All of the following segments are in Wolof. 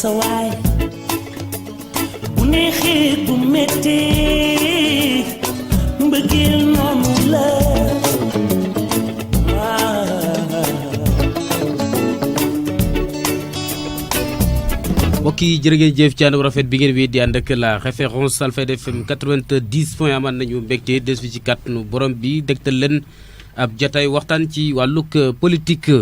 sa waay bu neexee bu mettee mbëggeel noonu la mbokk yi jërë ngeen jëf ci ànd bu rafet bi ngeen wii di ànd ak la référence Alfayda FM 90 point amaan nañu mbégte des fi ci kàttanu borom bi dégtal leen ab jotaay waxtaan ci wàllug politique.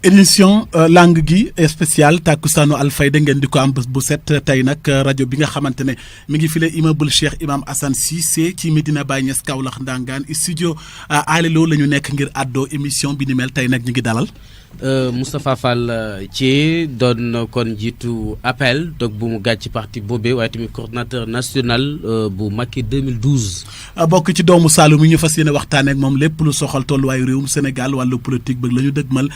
édition langue gi spécial takkusaanu Alfayda ngeen di ko am bés bu set tey nag rajo bi nga xamante ne mi ngi file immeuble Cheikh Imam Assane Cissé ci Medina Baye Niass Kaolack Ndangaan studio Alelo la ñu nekk ngir àddoo émission bi ni mel tey nag ñu ngi dalal. Moustapha Fall ci doon kon jiitu appel dog bu mu gàcc parti boobee waaye tamit coordonnateur national bu Macky 2012. bokk ci doomu Saloum yi ñu fas yéene waxtaanee ak moom lépp lu soxal tolluwaayu réewum Sénégal wàllu politique bëgg la ñu dëgmal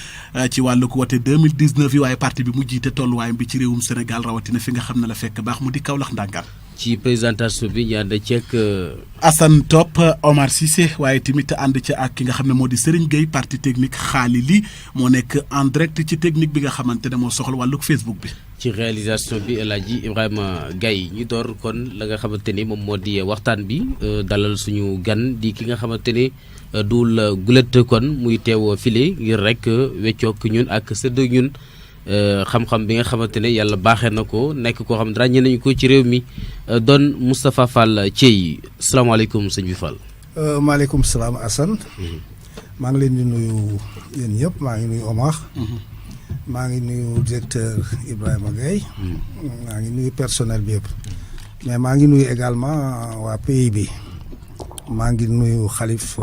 ci wàllu ko wote 2019 yi waaye parti bi mu jiite tolluwaayam bi ci réewum Sénégal rawatina fi nga xam ne la fekk baax mu di Kaolack Ndangaan. ci présentation bi ñu ànd ceeg Assane Top Omar Cissé waaye tamit ànd ci ak ki nga xam ne moo di Serigne Gueye parti technique Khalili moo nekk en direct ci technique bi nga xamante ne moo soxla wàllug Facebook bi. ci réalisation bi El Hadji Ibrahima Gaye ñu door kon la nga xamante ni moom moo di waxtaan bi dalal suñu gan di ki nga xamante ni duul gulet kon muy teew file ngir rek weccook ñun ak sëdd ñun xam-xam bi nga xamante ne yàlla baaxee na ko nekk koo xam ne ràññee nañu ko ci réew mi doon Moustapha Fall Thiey salaamaaleykum sëñ bi Fall. maaleykum salaam Assane. maa ngi leen di nuyu yéen ñëpp maa ngi nuyu Omar. maa ngi nuyu directeur Ibrahima Gaye. maa ngi nuyu personnel bi yëpp. mais maa ngi nuyu également waa pays bi. maa ngi nuyu xalif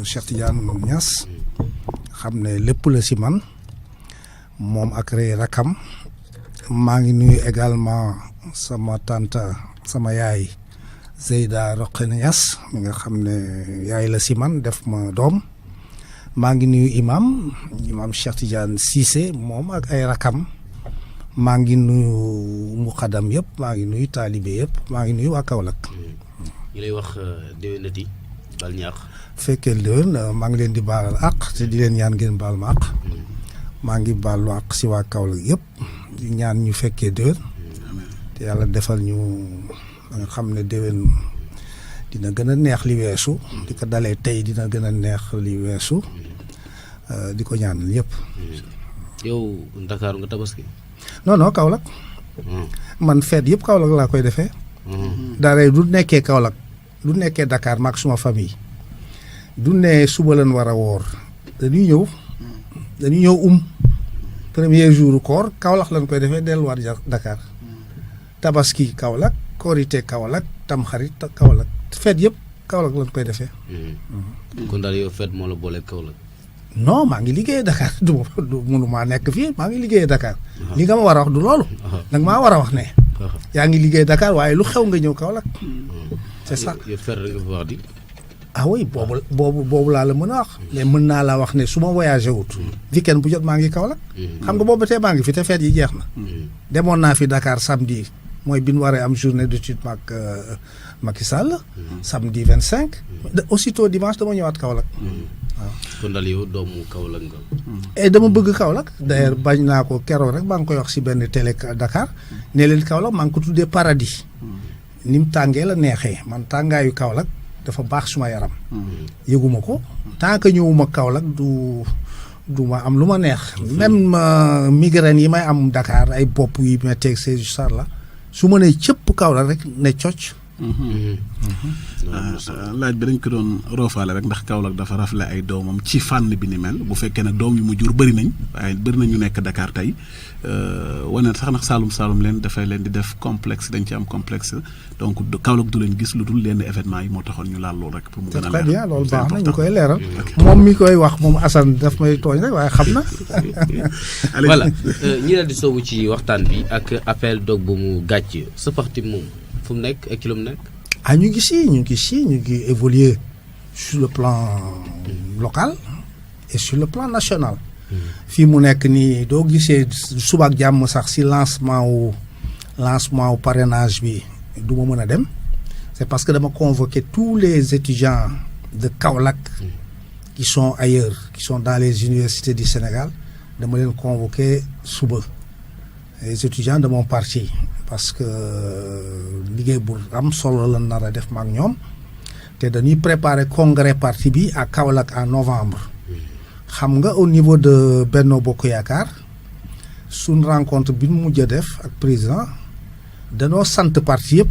Cheikh Tidiane Niass. xam ne lépp la si man. moom ak rakam. maa ngi nuyu également sama tante sama yaay Zeyda Roqe Niass mi nga xam ne yaay la si man def ma doom. maa ngi nuyu imam Cheikh Tidiane Cissé moom ak ay rakam. maa ngi nuyu muqaddam yëpp maa ngi nuyu taalibe yëpp maa ngi nuyu waa Kaolack. ñu lay wax déwénati bal ñaax. fekkee déwén maa ngi leen di baalal àq te di leen ñaan ngeen baal ma àq. maa ngi baalu àq si waa Kaolack yëpp di ñaan ñu fekkee déwén. te yàlla defal ñu nga xam ne déwén dina gën a neex li weesu. di ko dalee tey dina gën a neex li weesu. di ko ñaanal yëpp. yow Ndakaaru nga tabaski. non Kaolack. man feet yëpp Kaolack laa koy defee. daara du nekkee Kaolack du nekkee Dakar maak suma famille. du ne suba lañ war a woor dañuy ñëw premier jour koor Kaolack lañ koy defee delluwaat Dakar. tabaski Kaolack korité Kaolack tamxarit Kaolack feet yëpp Kaolack lañ koy defee. kon daal yow feet moo la boole Kaolack. non maa ngi liggéeyee Dakar du mënumaa nekk fii maa ngi liggéeyee Dakar. li nga ma war a wax du loolu. nag maa war a wax ne. yaa ngi liggéey Dakar waaye lu xew nga ñëw Kaolack. c'est ça yow feet rek nga fa wax di. ah oui boobu laa la mën a wax. mais mën naa la wax ne su ma voyagé wut. weekend bu jot maa ngi Kaolack. xam nga boobu tey maa ngi fi te feet yi jeex na. demoon naa fi Dakar samedi mooy bi ñu waree am journée d'étude maak Macky Sall. samedi 25. aussitôt dimanche dama ñëwaat Kaolack. waaw kon daal yow doomu Kaolack nga. et dama bëgg Kaolack d'ailleurs bañ naa ko keroog rek maa ngi koy wax si benn télé Dakar ne leen Kaolack maa ngi ko tuddee paradis. ni mu tàngee la neexee man tàngaayu Kaolack dafa baax suma yaram. yëguma ko tant que ñëwuma Kaolack du ma am lu ma neex. même migraine yi may am Dakar ay bopp yi ma teg c'est ça la su ma nee cëpp Kaolack rek ne cocc. laaj bi dañ ko doon roofaale rek ndax Kaolack dafa rafle ay doomam ci fànn bi ni mel bu fekkee nag doom yu mu jur bëri nañ waaye bëri nañ ñu nekk Dakar tey wane sax nag Saalum leen dafay leen di def complexe dañ ci am complexe donc Kaolack du leen gis lu dul lenn événement yi moo taxoon ñu laal loolu rek. pour mu gën a leer très bien loolu baax na ñu koy leeral. moom mi koy wax moom Assane daf may tooñ rek waaye xam na. voilà ñi daal di soobu ci waxtaan bi ak appel dog bu mu gàcc sa parti moom fu mu nekk ak kilo mu nekk. ñu ngi évoluer sur le plan local et sur le plan national. fii mu nekk nii doo gisee suba ak jàmm sax si lancement wu parrainage bi du ma mën a dem. c'est parce que dama convoqué tous les étudiants de Kaolack qui sont ailleurs qui sont dans les universités du Sénégal dama leen convoqué suba les étudiants de mon parti parce que liggéey bu am solo la nar a def maak ñoom te dañuy préparer congrès parti bi à Kaolack en novembre xam nga au niveau de Benno Bokk Yaakaar suñ rencontre bi mu mujj a def ak président danoo sant parti yëpp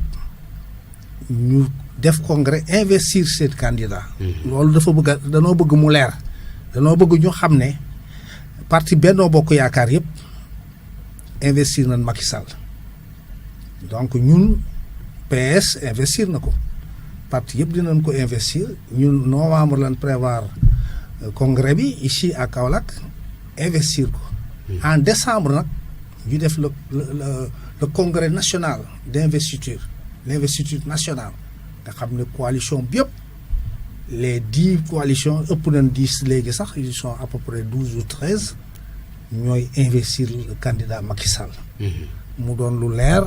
ñu def congrès investir seen candidat loolu dafa bëgg a danoo bëgg mu leer danoo bëgg ñu xam ne parti Benno Bokk Yaakaar yëpp investir nañ Macky Sall donc ñun PS investir na ko parti yëpp dinañ ko investir ñun novembre lañ prévoir congrès bi ici à Kaolack investir ko en décembre nag ñu def le congrès national d'investiture l'investiture nationale nga xam ne coalition bi yëpp les 10 coalitions ëpp nañ 10 léegi sax ils sont à peu près 12 ou 13 ñooy investir le candidat Macky Sall mu doon lu leer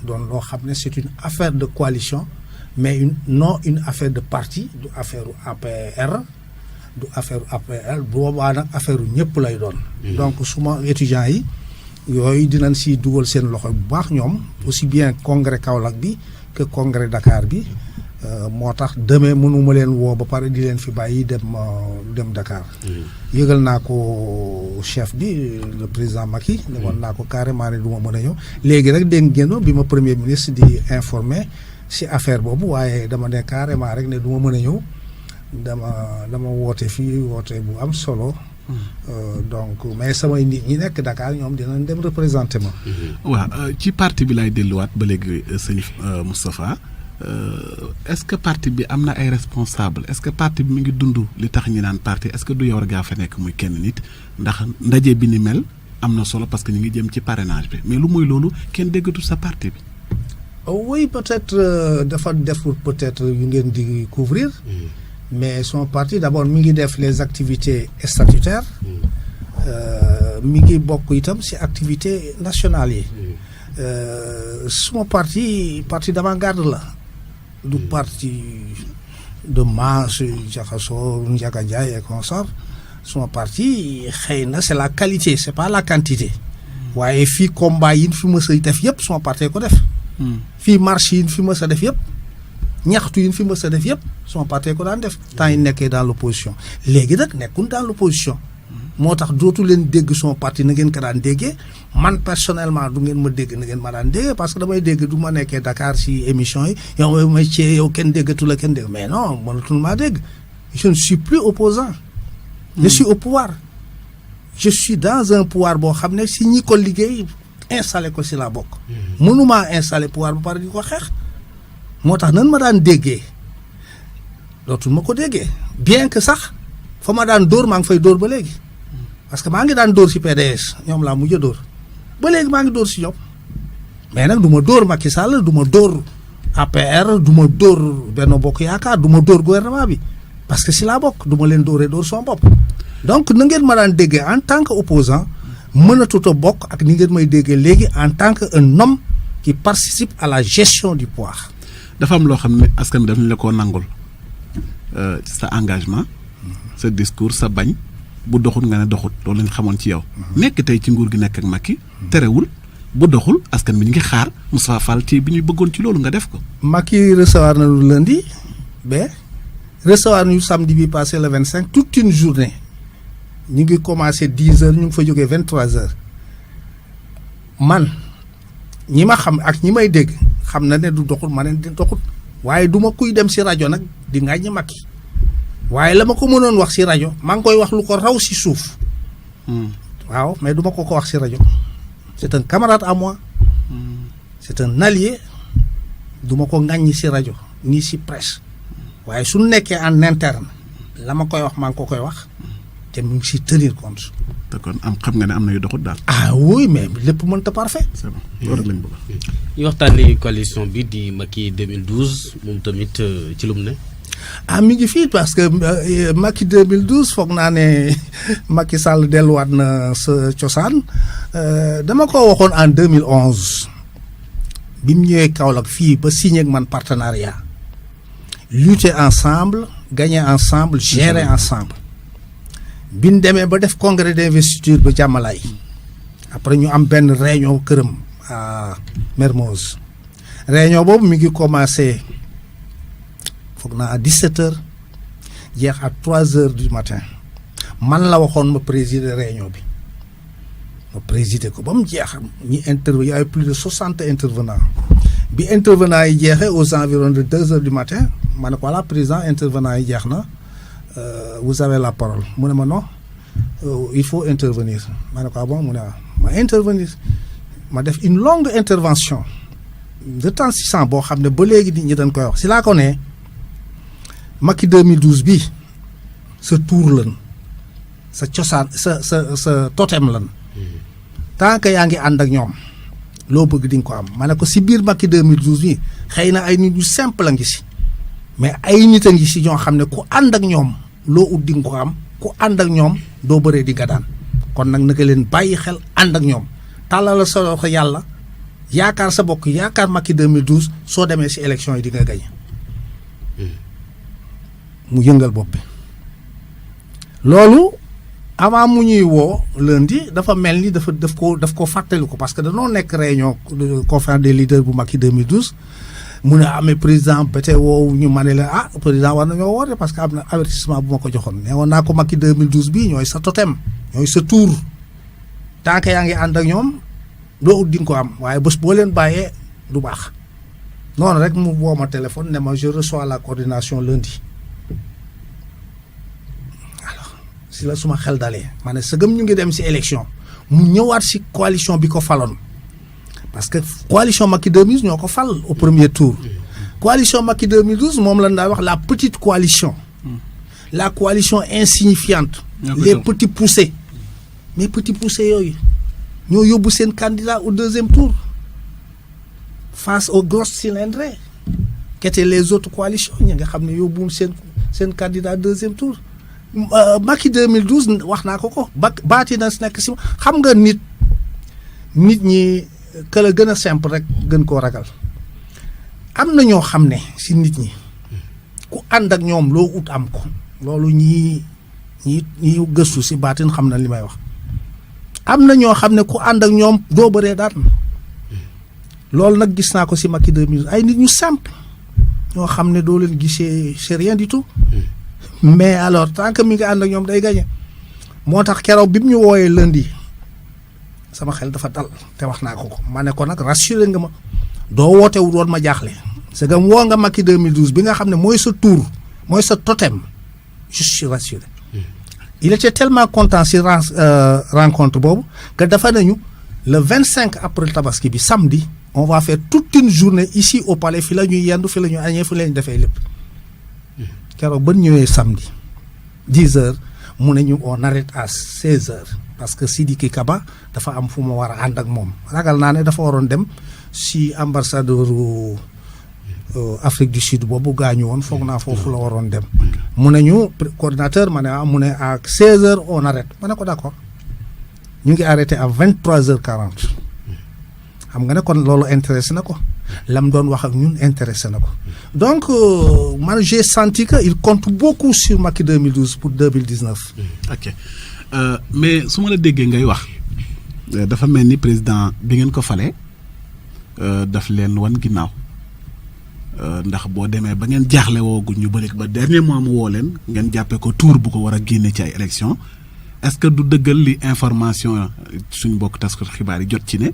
doon loo xam ne c'est une affaire de coalition mais non une affaire de parti du affaire APR du affaire APR boobaa nag affaire ñëpp lay doon donc suma étudiants yi yooyu dinañ si dugal seen loxo bu baax ñoom aussi bien congrès Kaolack bi que congrès Dakar bi moo tax demee mënuma leen woo ba pare di leen fi bàyyi dem Dakar yëgal naa ko chef bi le président Macky ne woon naa ko carrément ne du ma mën a ñëw léegi rek dégg ngeen bi ma premier ministre di informé si affaire boobu waaye dama ne carrément rek ne du ma mën a ñëw dama woote fii woote bu am solo donc mais samay nit ñi nekk Dakar ñoom dinañ dem représenté ma waaw ci parti bi lay delluwaat ba léegi sëñ Moustapha est-ce que parti bi am na ay responsable est-ce que parti bi mi ngi dund li tax ñi naan parti est-ce que du yow rek gaa fa nekk muy kenn nit ndax ndaje bi ni mel am na solo parce que ñu ngi jëm ci parrainage bi mais lu muy loolu kenn déggatu sa parti bi oui peut-être dafa deful peut-être yu ngeen di couvrir mais son parti d'abord mi ngi def les activités statutaires mi ngi bokk itam ci activités nationales yi suma parti d'avant-garde la du parti de masse jaxasoo Ndiaga Ndiaye et consort suma parti xëy na c'est la qualité c'est pas la quantité waaye fii combat yi fi mës a def yëpp suma parti ko def fii marche yi fi mës a def yëpp ñaxtu yi fi mës a def yëpp suma parti ko daan def temps yi nekkee dans l'opposition léegi nag nekkul dans l'opposition moo tax dootu leen dégg son parti na ngeen ko daan déggee man personnellement du ngeen ma dégg na ngeen ma daan déggee parce que damay dégg du ma nekkee Dakar si émission yi yow ma ci yow kenn déggatu la kenn dégg mais non mënatul maa dégg je ne suis plus opposant je suis au pouvoir je suis dans un pouvoir boo xam ne si ñi ko liggéey installé ko si la bokk mënumaa installé pouvoir ba pare di ko xeex moo tax nan ma daan déggee dootul ma ko déggee bien que sax fa ma daan dóor maa ngi fay dóor ba léegi parce que maa ngi daan dóor si PDS ñoom laa mujj a dóor ba léegi maa ngi dóor si ñoom mais nag du ma dóor Macky Sall du ma dóor APR du ma dóor Benno Bokk Yaakaar du ma dóor gouvernement bi parce que si laa bokk du ma leen dóoree dóor son bopp donc na ngeen ma daan déggee en tant que opposant mënatut a bokk ak ni ngeen may déggee léegi en tant que un homme qui participe à la gestion du pouvoir. dafa am loo xam ne askan bi daf ñu la koo nangul sa engagement sa discours sa bañ bu doxul nga ne doxul loolu lañ xamoon ci yow nekk tey ci nguur gi nekk ak Macky terewul bu doxul askan bi ñu ngi xaar Moustapha Fall ci bi ñuy bëggoon ci loolu nga def ko Macky recevoir na lu lundi ba recevoir ñu samedi bi passé le 25 toute une journée ñu ngi commencé 10 heures ñu ngi fa jógee 23 heures man ñi ma xam ak ñi may dégg xam na ne du doxul ma ne di doxul waaye du ma kuy dem si rajo nag di ŋàññi Macky waaye la ma ko mënoon wax si rajo maa ngi koy wax lu ko raw si suuf waaw mais du ma ko wax si rajo c'est un camarade à moi c'est un allié du ma ko ŋàññi si rajo ni si presse waaye su nekkee en interne la ma koy wax maa ngi ko koy wax te mu ngi si tenir compte. te kon am xam nga ne am na yu doxut daal. ah oui mais lépp mënta parfait. c'est bon loolu rek lañ bëgg. ñu waxtaanee coalition bi di Macky 2012 moom tamit ci lu mu ne. ah mi ngi fii parce que Macky 2012 foog naa ne Macky Sall delluwaat na sa cosaan dama ko waxoon en 2011 bi mu ñëwee Kaolack fii ba signé ak man partenariat lutter ensemble gagner ensemble gérer ensemble bi ñu demee ba def congrès d'investiture ba jàmmalaay après ñu am benn réunion këram à Mermoz réunion boobu mi ngi commencé foog naa à 17h jeex à 3h du matin man la waxoon ma présider réunion bi ma présider ko ba mu jeex ñi intervenir y avait plus de 60 intervenants bi intervenants yi jeexee aux environs de 2h du matin ma ne ko voilà président intervenants yi jeex na vous avez la parole mu ne ma non il faut intervenir ma ne ko bon mu ne ma intervenir ma def une longue intervention de temps 600 boo xam ne ba léegi nit ñi dañ koy wax si laa ko ne Macky 2012 bi sa tour lan sa cosaan sa totem lan tant que yaa ngi ànd ak ñoom loo bëgg di nga ko am ma ne ko si biir Macky 2012 bi xëy na ay nit ñu simple a ngi si mais ay nit a ngi si ñoo xam ne ku ànd ak ñoom loo ut di nga ko am ku ànd ak ñoom doo bëree di nga daan kon nag naka leen bàyyi xel ànd ak ñoom tàllal sa loxo yàlla yaakaar sa bokk yaakaar Macky 2012 soo demee si élection yi di nga gañe mu yëngal bopp bi loolu avant mu ñuy woo lundi dafa mel ni daf ko fàttali ko parce que dañoo nekk réunion conférence des leaders bu Macky 2012 mu ne amee président ba tey woowu ñu ma ne la président war nañoo woote parce que am na avertissement bu ma ko joxoon ne woon naa ko Macky 2012 bii ñooy sa totem ñooy sa tour tant que yaa ngi ànd ak ñoom doo ut di nga ko am waaye bés boo leen bàyyee du baax noonu rek mu woo ma téléphone ne ma je reçois la coordination lundi alors si la suma xel dalee ma ne sëgëm ñu ngi dem si élection mu ñëwaat si coalition bi ko faloon parce que coalition Macky 2012 ñoo ko fal au premier tour coalition Macky 2012 moom lañ daa wax la petite coalition la coalition insignifiante les petits poussés mais petits poussés yooyu ñoo yóbbu seen candidat au deuxième tour face aux grosses cylindrées qui étaient les autres coalitions ñi nga xam ne yóbbuwul seen candidat deuxième tour Macky 2012 wax naa ko baati na si nekk si xam nga nit ñi que la gën a simple rek gën koo ragal am na ñoo xam ne si nit ñi ku ànd ak ñoom loo ut am ko loolu ñi gëstu si baatin xam na li may wax am na ñoo xam ne ku ànd ak ñoom doo bëree daan loolu nag gis naa ko si Macky 2012 ay nit ñu simple ñoo xam ne doo leen gisee c'est rien du tout mais alors tant que mi ngi ànd ak ñoom day gagné moo tax keroog bi mu ñu wooyee lundi sama xel dafa dal te wax naa ko ma ne ko nag rassuré nga ma doo wootewul woon ma jaaxle c'est que woo nga Macky 2012 bi nga xam ne mooy sa tour mooy sa totem je suis rassuré il était tellement content si rencontre boobu que dafa nañu le 25 après tabaski bi samedi on va faire toute une journée ici au palais fi la ñuy yendu fi la ñuy añee fi la ñu defee lépp keroog ba ñëwee samedi 10 heures mu ne ñu on arrête à 16 heures parce que Sidiki Kaba dafa am fu mu war a ànd ak moom ragal naa ne dafa waroon dem si ambassadeur Afrique du Sud boobu gaañu woon foog naa foofu la waroon dem mu ne ñu coordinateur ma ne mu ne à 16 heures on arrête ma ne ko d'accord ñu ngi arrêté à 23h40 xam nga ne kon loolu intéressé na ko lam doon wax ak ñun intéressé na ko donc man j'ai senti que il compte beaucoup sur Macky 2012 pour 2019. ok mais su ma la déggee ngay wax dafa mel ni président bi ngeen ko falee daf leen wan ginnaaw ndax boo demee ba ngeen jaaxle wooguñ ñu bëri ba dernier mois mu woo leen ngeen jàppee ko tour bu ko war a génne ci ay élection est-ce que du dëggal li information suñu mbokk taskatu xibaar yi jot ci ne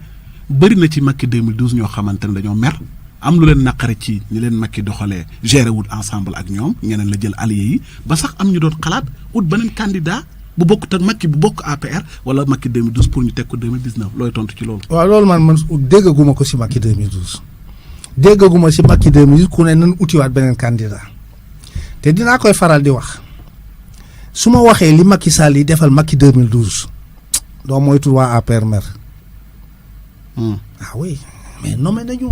bëri na ci Macky 2012 ñoo xamante ne dañoo mer am lu leen naqari ci ni leen Macky doxalee géré wul ensemble ak ñoom ñeneen la jël alliés yi ba sax am ñu doon xalaat ut beneen candidat bu bokk ak Macky bu bokk APR wala Macky 2012 pour ñu teg ko 2019 looy tontu ci loolu. waaw loolu man déggaguma ko si Macky 2012 déggaguma si Macky 2012 ku ne nan utiwaat beneen candidat te dinaa koy faral di wax su ma waxee li Macky Sall yi defal Macky 2012 doo moytu waa APR mer. Ah oui mais nommé nañu.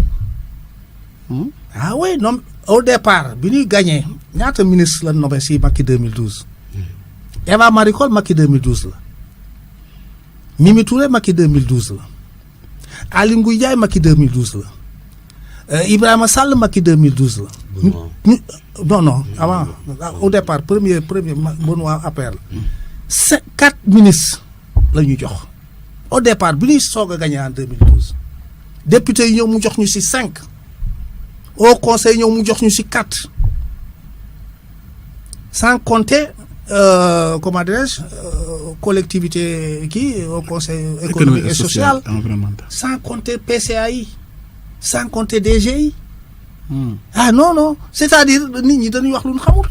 Ah oui non au départ bi ñuy gagné ñaata ministre la nommé si Macky 2012. Eva Marie Coll Macky 2012 la. Mimi Touré Macky 2012 la. Aly Ngouille Ndiaye Macky 2012 la. Ibrahima Sall Macky 2012 la. Non avant au départ premier Benoît APR la. 4 ministres la ñu jox au départ bi ñuy soog a gagné en 2012 député yi ñëw mu jox ñu ci 5 au conseil ñëw mu jox ñu ci 4 sans compter comment dirais-je collectivité kii au conseil économique et social environnemental. sans compter PCAI sans compter DGI. ah non c'est-à-dire nit ñi dañuy wax lu ñu xamul.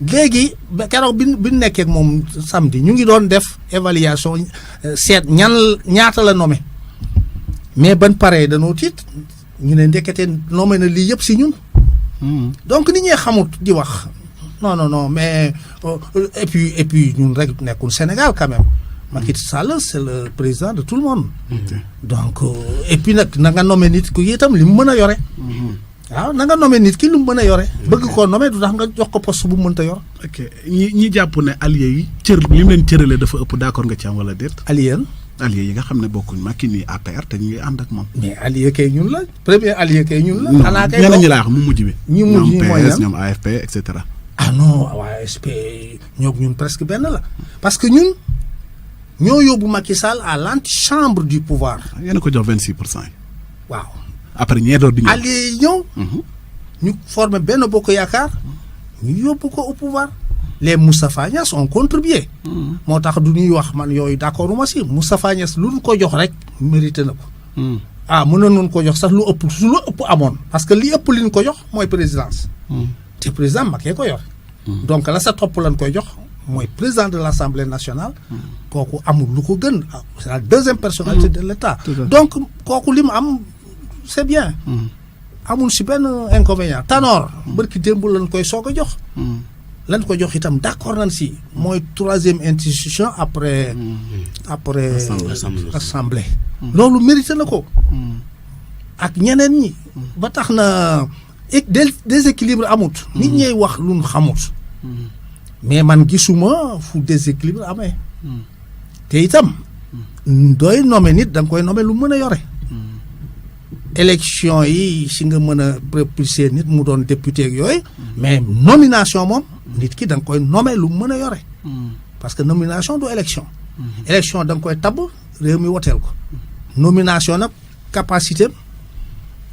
léegi ba keroog bi nekkee ak moom samedi ñu ngi doon def évaluation seet ñaata la nommé mais ban paree dañoo tiit ñu ne ndekete nommé na lii yëpp si ñun. donc nit ñee xamut di wax non mais et puis ñun rek nekkul Sénégal quand même. Macky Sall c'est le président de tout le monde. donc et puis nag na nga nommé nit ku itam li mu mën a yore. waaw na nga nommé nit ki lu mu mën a yore. bëgg koo nommé du tax nga jox ko poste bu mu mënta yor. ok ñi jàpp ne alliés yi li mu leen cëralee dafa ëpp d'accord nga ci am wala déet. alliés yi nga xam ne bokkuñ Macky nii APR te ñu ngi ànd ak moom. mais allié kay ñun la premier allié kay ñun la. xanaa kay ñeneen ñi laa wax mu mujj bi. ñu mujj ñi mooy ñoom PS ñoom AFP et cetera. ah non waa AFP ñoo ñun presque benn la parce que ñun ñoo yóbbu Macky Sall à l'antichambre du pouvoir. yéen a ko jox 26%. waaw. après ñee doon di ñëw. alliés yi ñëw. ñu formé benn bokk yaakaar. ñu yóbbu ko au pouvoir. les Moustapha Niasse ont contribué. moo tax du ñuy wax man yooyu d'accord ma si Moustapha Niasse lu ñu ko jox rek mérité na ko. mënoon nañu ko jox sax lu ëpp amoon. parce que li ëpp li ñu ko jox mooy présidence. te président Macky ko yor. donc la sa topp lañ koy jox mooy président de l'Assemblée nationale. kooku amul lu ko gën c'est la deuxième personnalité de l'État. donc kooku li mu am c'est bien. amul si benn inconvénient. Tanor bërki démb lañ koy soog a jox. lañ ko jox itam d'accord nañ si mooy troisième institution après assemblée. loolu mérité na ko. ak ñeneen ñi. ba tax na déséquilibre amut. nit ñey wax lu ñu xamut. mais man gisuma fu déséquilibre amee. te itam dooy nommer nit da nga koy nommer lu mën a yore. élection yi si nga mën a propulser nit mu doon député ak yooyu. mais nomination moom. nit ki da nga koy nommer lu mën a yore. parce que nomination du élection. élection da nga koy tabb réew mi woteel ko. nomination nag capacité am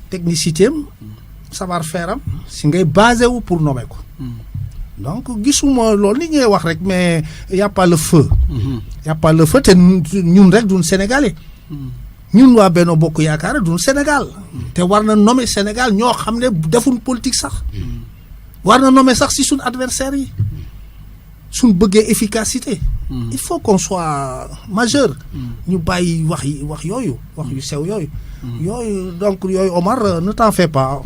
technicité am savoir-faire am si ngay basé wu pour nommer ko. donc gisuma loolu li ngay wax rek mais y a pas le feu. y a pas le feu te ñun rek duñ Sénégalais. ñun waa Benno Bokk Yaakaar duñ Sénégal. te war na nommer Sénégal ñoo xam ne defuñ politique sax. war na nommer sax si suñ adversaires yi. suñ bëggee efficacité. il faut qu'on soit majeur. ñu bàyyi wax yooyu wax yu sew yooyu. donc yooyu Omar ne t'en fais pas.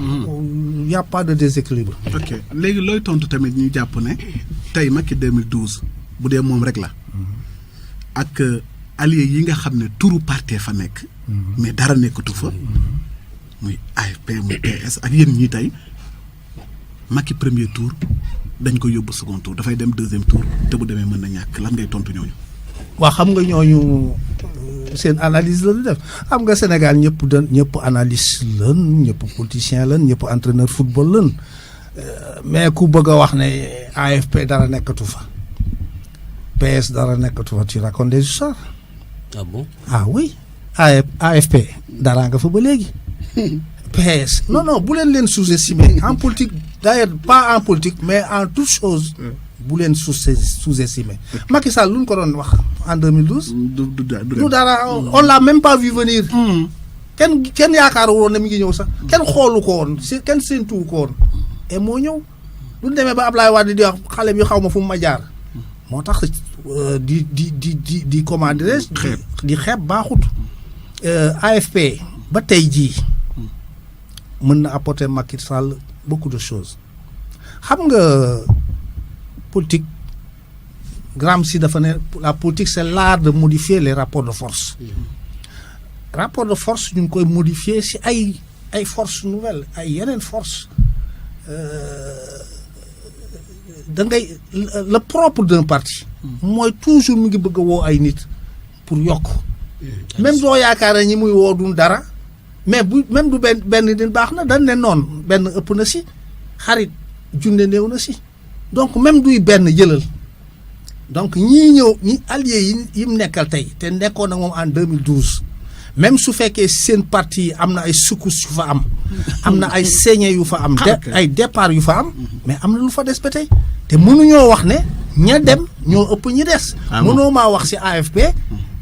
y a pas de déséquilibre. ok léegi looy tontu tamit ñu jàpp ne tey Macky 2012 bu dee moom rek la. ak alliés yi nga xam ne turu parti fa nekk. mais dara nekkatu fa. muy AFP muy PS ak yéen ñii tey Macky premier tour dañ ko yóbbu second tour dafay dem deuxième tour te bu demee mën na ñàkk lan ngay tontu ñooñu. waa xam nga ñooñu seen analyse la ñu def xam nga Sénégal ñëpp analyste lan ñëpp politicien lan ñëpp entraîneur football lan mais ku bëgg a wax ne AFP dara nekkatu fa PS dara nekkatu fa tu racontes des histoires. ah bon ah oui AFP dara nga fa ba léegi. PS non bu leen sous-estimer en politique d'ailleurs pas en politique mais en toute chose. bu leen sous-estimer. Macky Sall lu ñu ko doon wax en 2012. du dara on l'a même pas vu venir. kenn yaakaaru woon ne mi ngi ñëw sax. kenn xoolu ko woon kenn séentuwu ko woon. et moo ñëw. bu ñu demee ba Ablaye Wade di wax xale bi xaw ma fu mu ma jaar. moo tax di comment dirais-je. di xeeb baaxut. AFP ba tey jii mën na apporter Macky Sall beaucoup de choses xam nga. politique Gramsci dafa ne la politique c'est l'art de modifier les rapports de force. rapport de force ñu ngi koy modifier si ay forces nouvelles ay yeneen force da ngay le propre d'un parti. mooy toujours mu ngi bëgg a woo ay nit pour yokk. même doo yaakaar ñi muy woo duñ dara mais bu même du benn nit baax na dañ ne noonu benn ëpp na si xarit junne néew na si. donc même duy benn jëlal donc ñii ñëw ñi alliés yi mu nekkal tey te nekkoon ak moom en 2012 même su fekkee seen parti am na ay secousses yu fa am na ay saignées yu fa am ay départ yu fa am mais am na lu fa des ba tey te mënuñoo wax ne ña dem ñoo ëpp ñi des mënoo maa wax ci AFP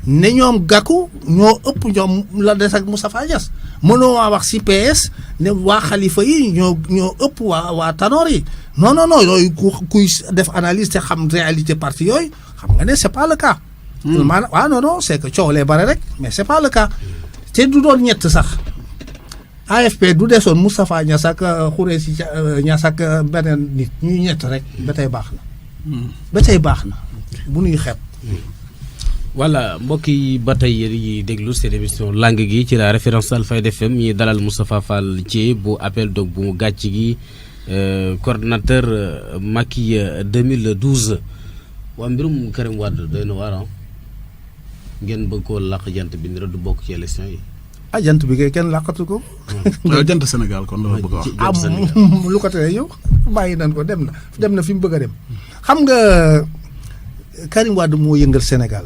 ne ñoom Gakou ñoo ëpp ñoom la des ak Moustapha Niasse mënoo maa wax ci PS ne waa Khalifa yi ñoo ëpp waa Tanor yi non yooyu kuy def analyse te xam réalité parti yooyu xam nga ne c'est pas le cas maanaam non c'est que coow lee bare rek mais c'est pas le cas te du doon ñett sax AFP du desoon Moustapha Niasse ak Khoureyssi Niasse ak beneen nit ñuy ñett rek ba tey baax na bu ñuy xeeb voilà mbokk yi ba tey yéen ñuy déglu seen émission langue gi ci la référence Alfayda FM ñi dalal Moustapha Fall Dieng bu appel donc bu mu gàcc gi coordonnateur Macky 2012 waa mbirum Karim Wade doy na waar ngeen bëgg koo làq jant bi ni du bokk ci élection yi. jant bi kay kenn làqatu ko. jant Sénégal kon la bëgg a wax. lu ko tere yow bàyyi nañ ko dem na fi mu bëgg a dem. xam nga Karim Wade moo yëngal Sénégal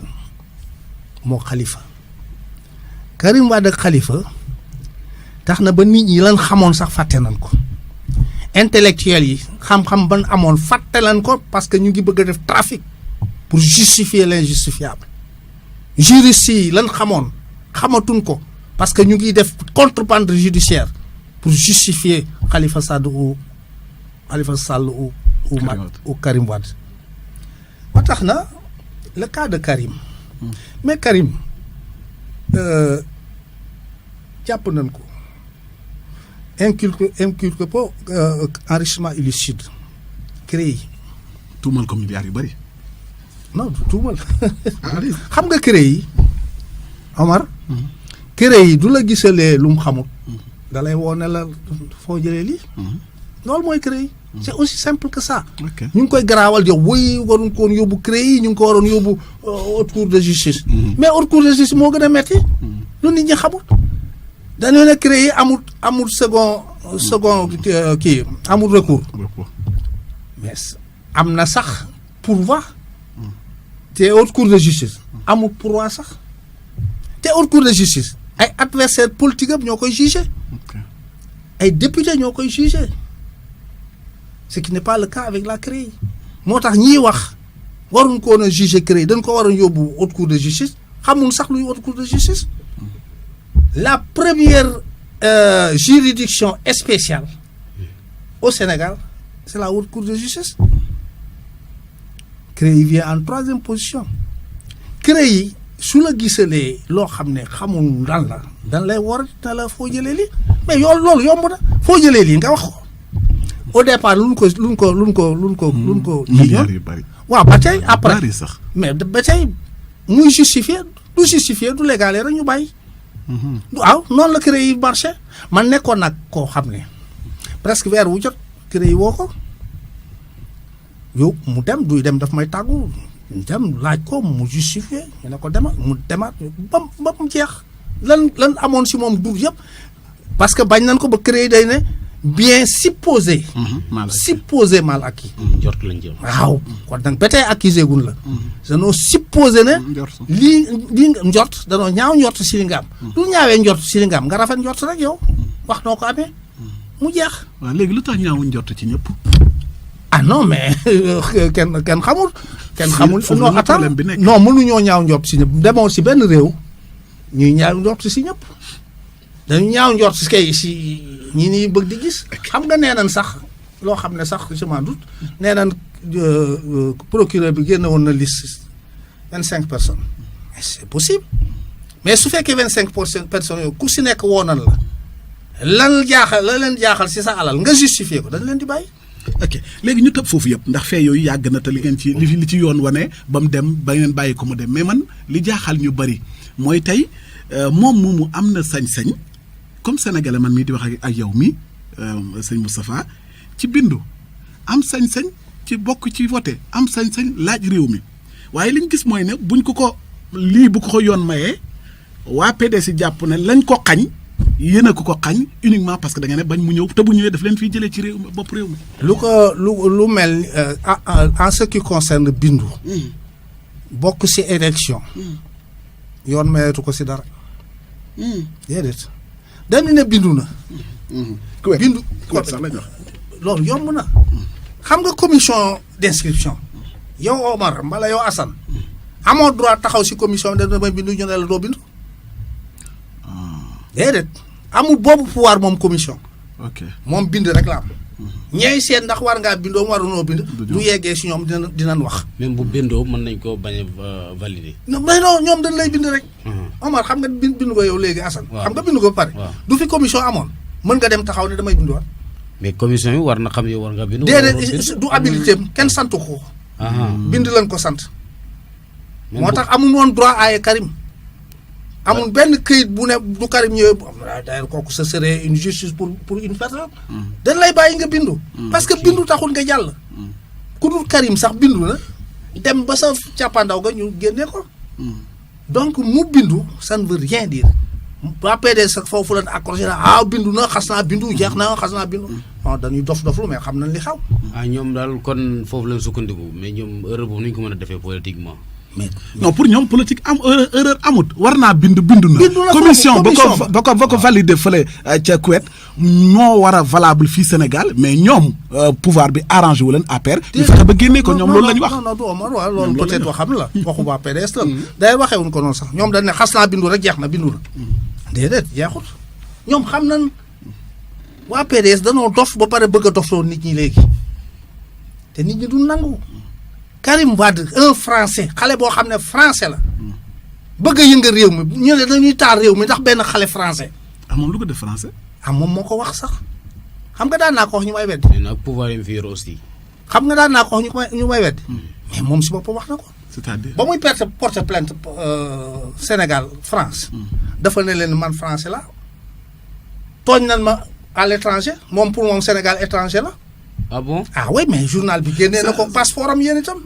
moo Khalifa Karim Wade ak Khalifa tax na ba nit ñi lan xamoon sax fàtte nañ ko intellectuels yi xam-xam ban amoon fàtte nañ ko parce que ñu ngi bëgg a def trafic pour justifier l'injustifiable. juristes yi lan xamoon xamatuñ ko parce que ñu ngi def contrebande judiciaire pour justifier Khalifa Sall ou Karim Wade ba tax na le cas de Karim mais Karim jàpp nañ ko inculpé ko enrichissement illicite créé tuumal ko milliards yu bëri. non du tuumal xam nga CREI yi Omar CREI yi du la gisalee lu mu xamul da lay woo ne la foo jëlee lii loolu mooy CREI yi c'est aussi simple que ça ñu ngi koy garaawal yow woy waruñ ko woon yóbbu CREI yi ñu ngi ko waroon yóbbu haute cour de justice mais haute cour de justice moo gën a metti lu nit ñi xamul dañoo ne CREI yi amul second kii amul recours mais am na sax pourvoi te haute cour de justice amul pourvoi sax te haute cour de justice ay adversaire politique am ñoo koy jugé ay député ñoo koy jugé ce qui n'est pas le cas avec la CREI moo tax ñiy wax waruñ ko woon a jugé CREI dañ ko waroon yóbbu haute cour de justice xamul sax luy haute cour de justice la première juridiction spéciale au Sénégal c'est la haute cour de justice CREI vient en troisième position CREI su la gisalee loo xam ne xamul lan la dan lay war na la foo jëlee lii mais yow loolu yomb na foo jëlee lii nga wax ko au départ luñ ko milliards yu bëri waaw ba tey après bëri sax mais ba tey muy justifié du légal rek ñu bàyyi waaw noonu la CREI yi marché man nekkoon nag koo xam ne presque weer wu jot CREI yi woo ko yow mu dem duy dem daf may tàggu dem laaj ko mu justifié ñu ne ko demaat mu demaat ba mu jeex lan amoon si moom dur yëpp parce que bañ nañ ko ba CREI day ne bien supposé mal acquis njort lañ jëm waaw kon nag ba tey accusé gun la danoo supposé ne lii njort danoo ñaaw njort si li nga am lu ñaawee njort si li nga am nga rafet njort rek yow wax noo ko amee mu jeex waaw léegi lu tax ñaawu njort ci ñëpp ah non mais kenn xamul non attends non mënuñoo ñaaw njort si ñëpp demoo si benn réew ñuy ñaaw njort si ñëpp dañu ñaaw njort si kay si ñi nii bëgg di gis xam nga nee nañ sax loo xam ne sax je m'en doute nee nañ procureur bi génne woon na liste 25 personnes mais c'est possible mais su fekkee 25 personnes yooyu ku si nekk woo nan la leen jaaxal si sa alal nga justifié ko dañ leen di bàyyi. ok léegi ñu tëb foofu yëpp ndax fee yooyu yàgg na te li ngeen ci li ci yoon wane ba mu dem ba ngeen bàyyi ko mu dem mais man li jaaxal ñu bari mooy tey moom moomu am na sañ-sañ comme sénégalais man mii di wax ak yow mi sëñ Moustapha ci bindu am sañ-sañ ci bokk ci voté am sañ-sañ laaj réew mi waaye li ñu gis mooy ne buñ ko lii bu ko yoon mayee waa PDS jàpp ne lañ ko xañ yéen a ko xañ uniquement parce que da nga ne bañ mu ñëw te bu ñëwee daf leen fiy jëlee ci réew mi bopp réew mi. lu mel en ce qui concerne bindu. bokk si élection yoon mayeetu ko si dara déedéet dañu ne bindu na bindu sax lañ wax loolu yomb na xam nga commission d'inscription yow Omar mbala yow Assane amoo droit taxaw si commission bi damay bindu ñu ne la doo bindu déedéet amul boobu pouvoir moom commission ok moom bind rek la am ñeey seet ndax war ngaa bindoo warunoo bind du yeggee si ñoom dinañ wax même bu bindoo mën nañ koo bañ a valider. non mais non ñoom dañ lay bind rek Omar xam nga bindu ko yow léegi Assane waaw. xam nga bindu ko ba pare waaw. du fi commission amoon mën nga dem taxaw ne damay binduwaat mais commission bi war na xam yow war nga bind. déedéet du habilité am kenn santu ko bind lañ ko sant moo tax amul woon droit aaye Karim amul benn këyit bu ne du Karim ñëwee d'ailleurs kooku ce serait une justice pour une personne dañ lay bàyyi nga bindu parce que bindu taxul nga jàll ku dul Karim sax bindu na dem ba sa càppaandaw ga ñu génne ko donc mu bindu ça ne veut rien dire waa PDS sax foofu lañ accroché na bindu na xas naa bindu jeex na xas naa bindu non dañuy dof-doflu mais xam nañ li xaw ñoom daal kon foofu lañ sukkandiku mais ñoom erreur boobu nañu ko mën a defee politiquement. mais non pour ñoom politique am erreur amut war naa bindu na na commission commission ba ko valider fële ca Kuwait moo war a valable fii Sénégal mais ñoom pouvoir bi arrangé wu leen APR ñu fexe ba génnee ko ñoom loolu la ñu wax non du Omar waaw loolu peut-être waxam la waxu waa PDS la day waxee wuñ ko noonu sax ñoom dañ ne xas naa bindu rek jeex na bindu na déedéet jeexut ñoom xam nañ waa PDS danoo dof ba pare bëgg a dofloo nit ñi léegi te nit ñi du nangu Karim Wade un français xale boo xam ne français la bëgg a yëngal réew mi ñu ne dañuy taal réew mi ndax benn xale français amoon lu ko def français moom moo ko wax sax xam nga daan naa ko wax ñu may weddi mais nag pouvoir yi mu fi yor aussi. xam nga daan naa ko wax ñu may weddi mais moom si boppam wax na ko c'est-à-dire ba muy porter plainte Sénégal France dafa ne leen man français la tooñ nañ ma à l'étranger moom pour moom Sénégal étranger la ah bon. oui mais journal bi génnee na ko passeport am yéen itam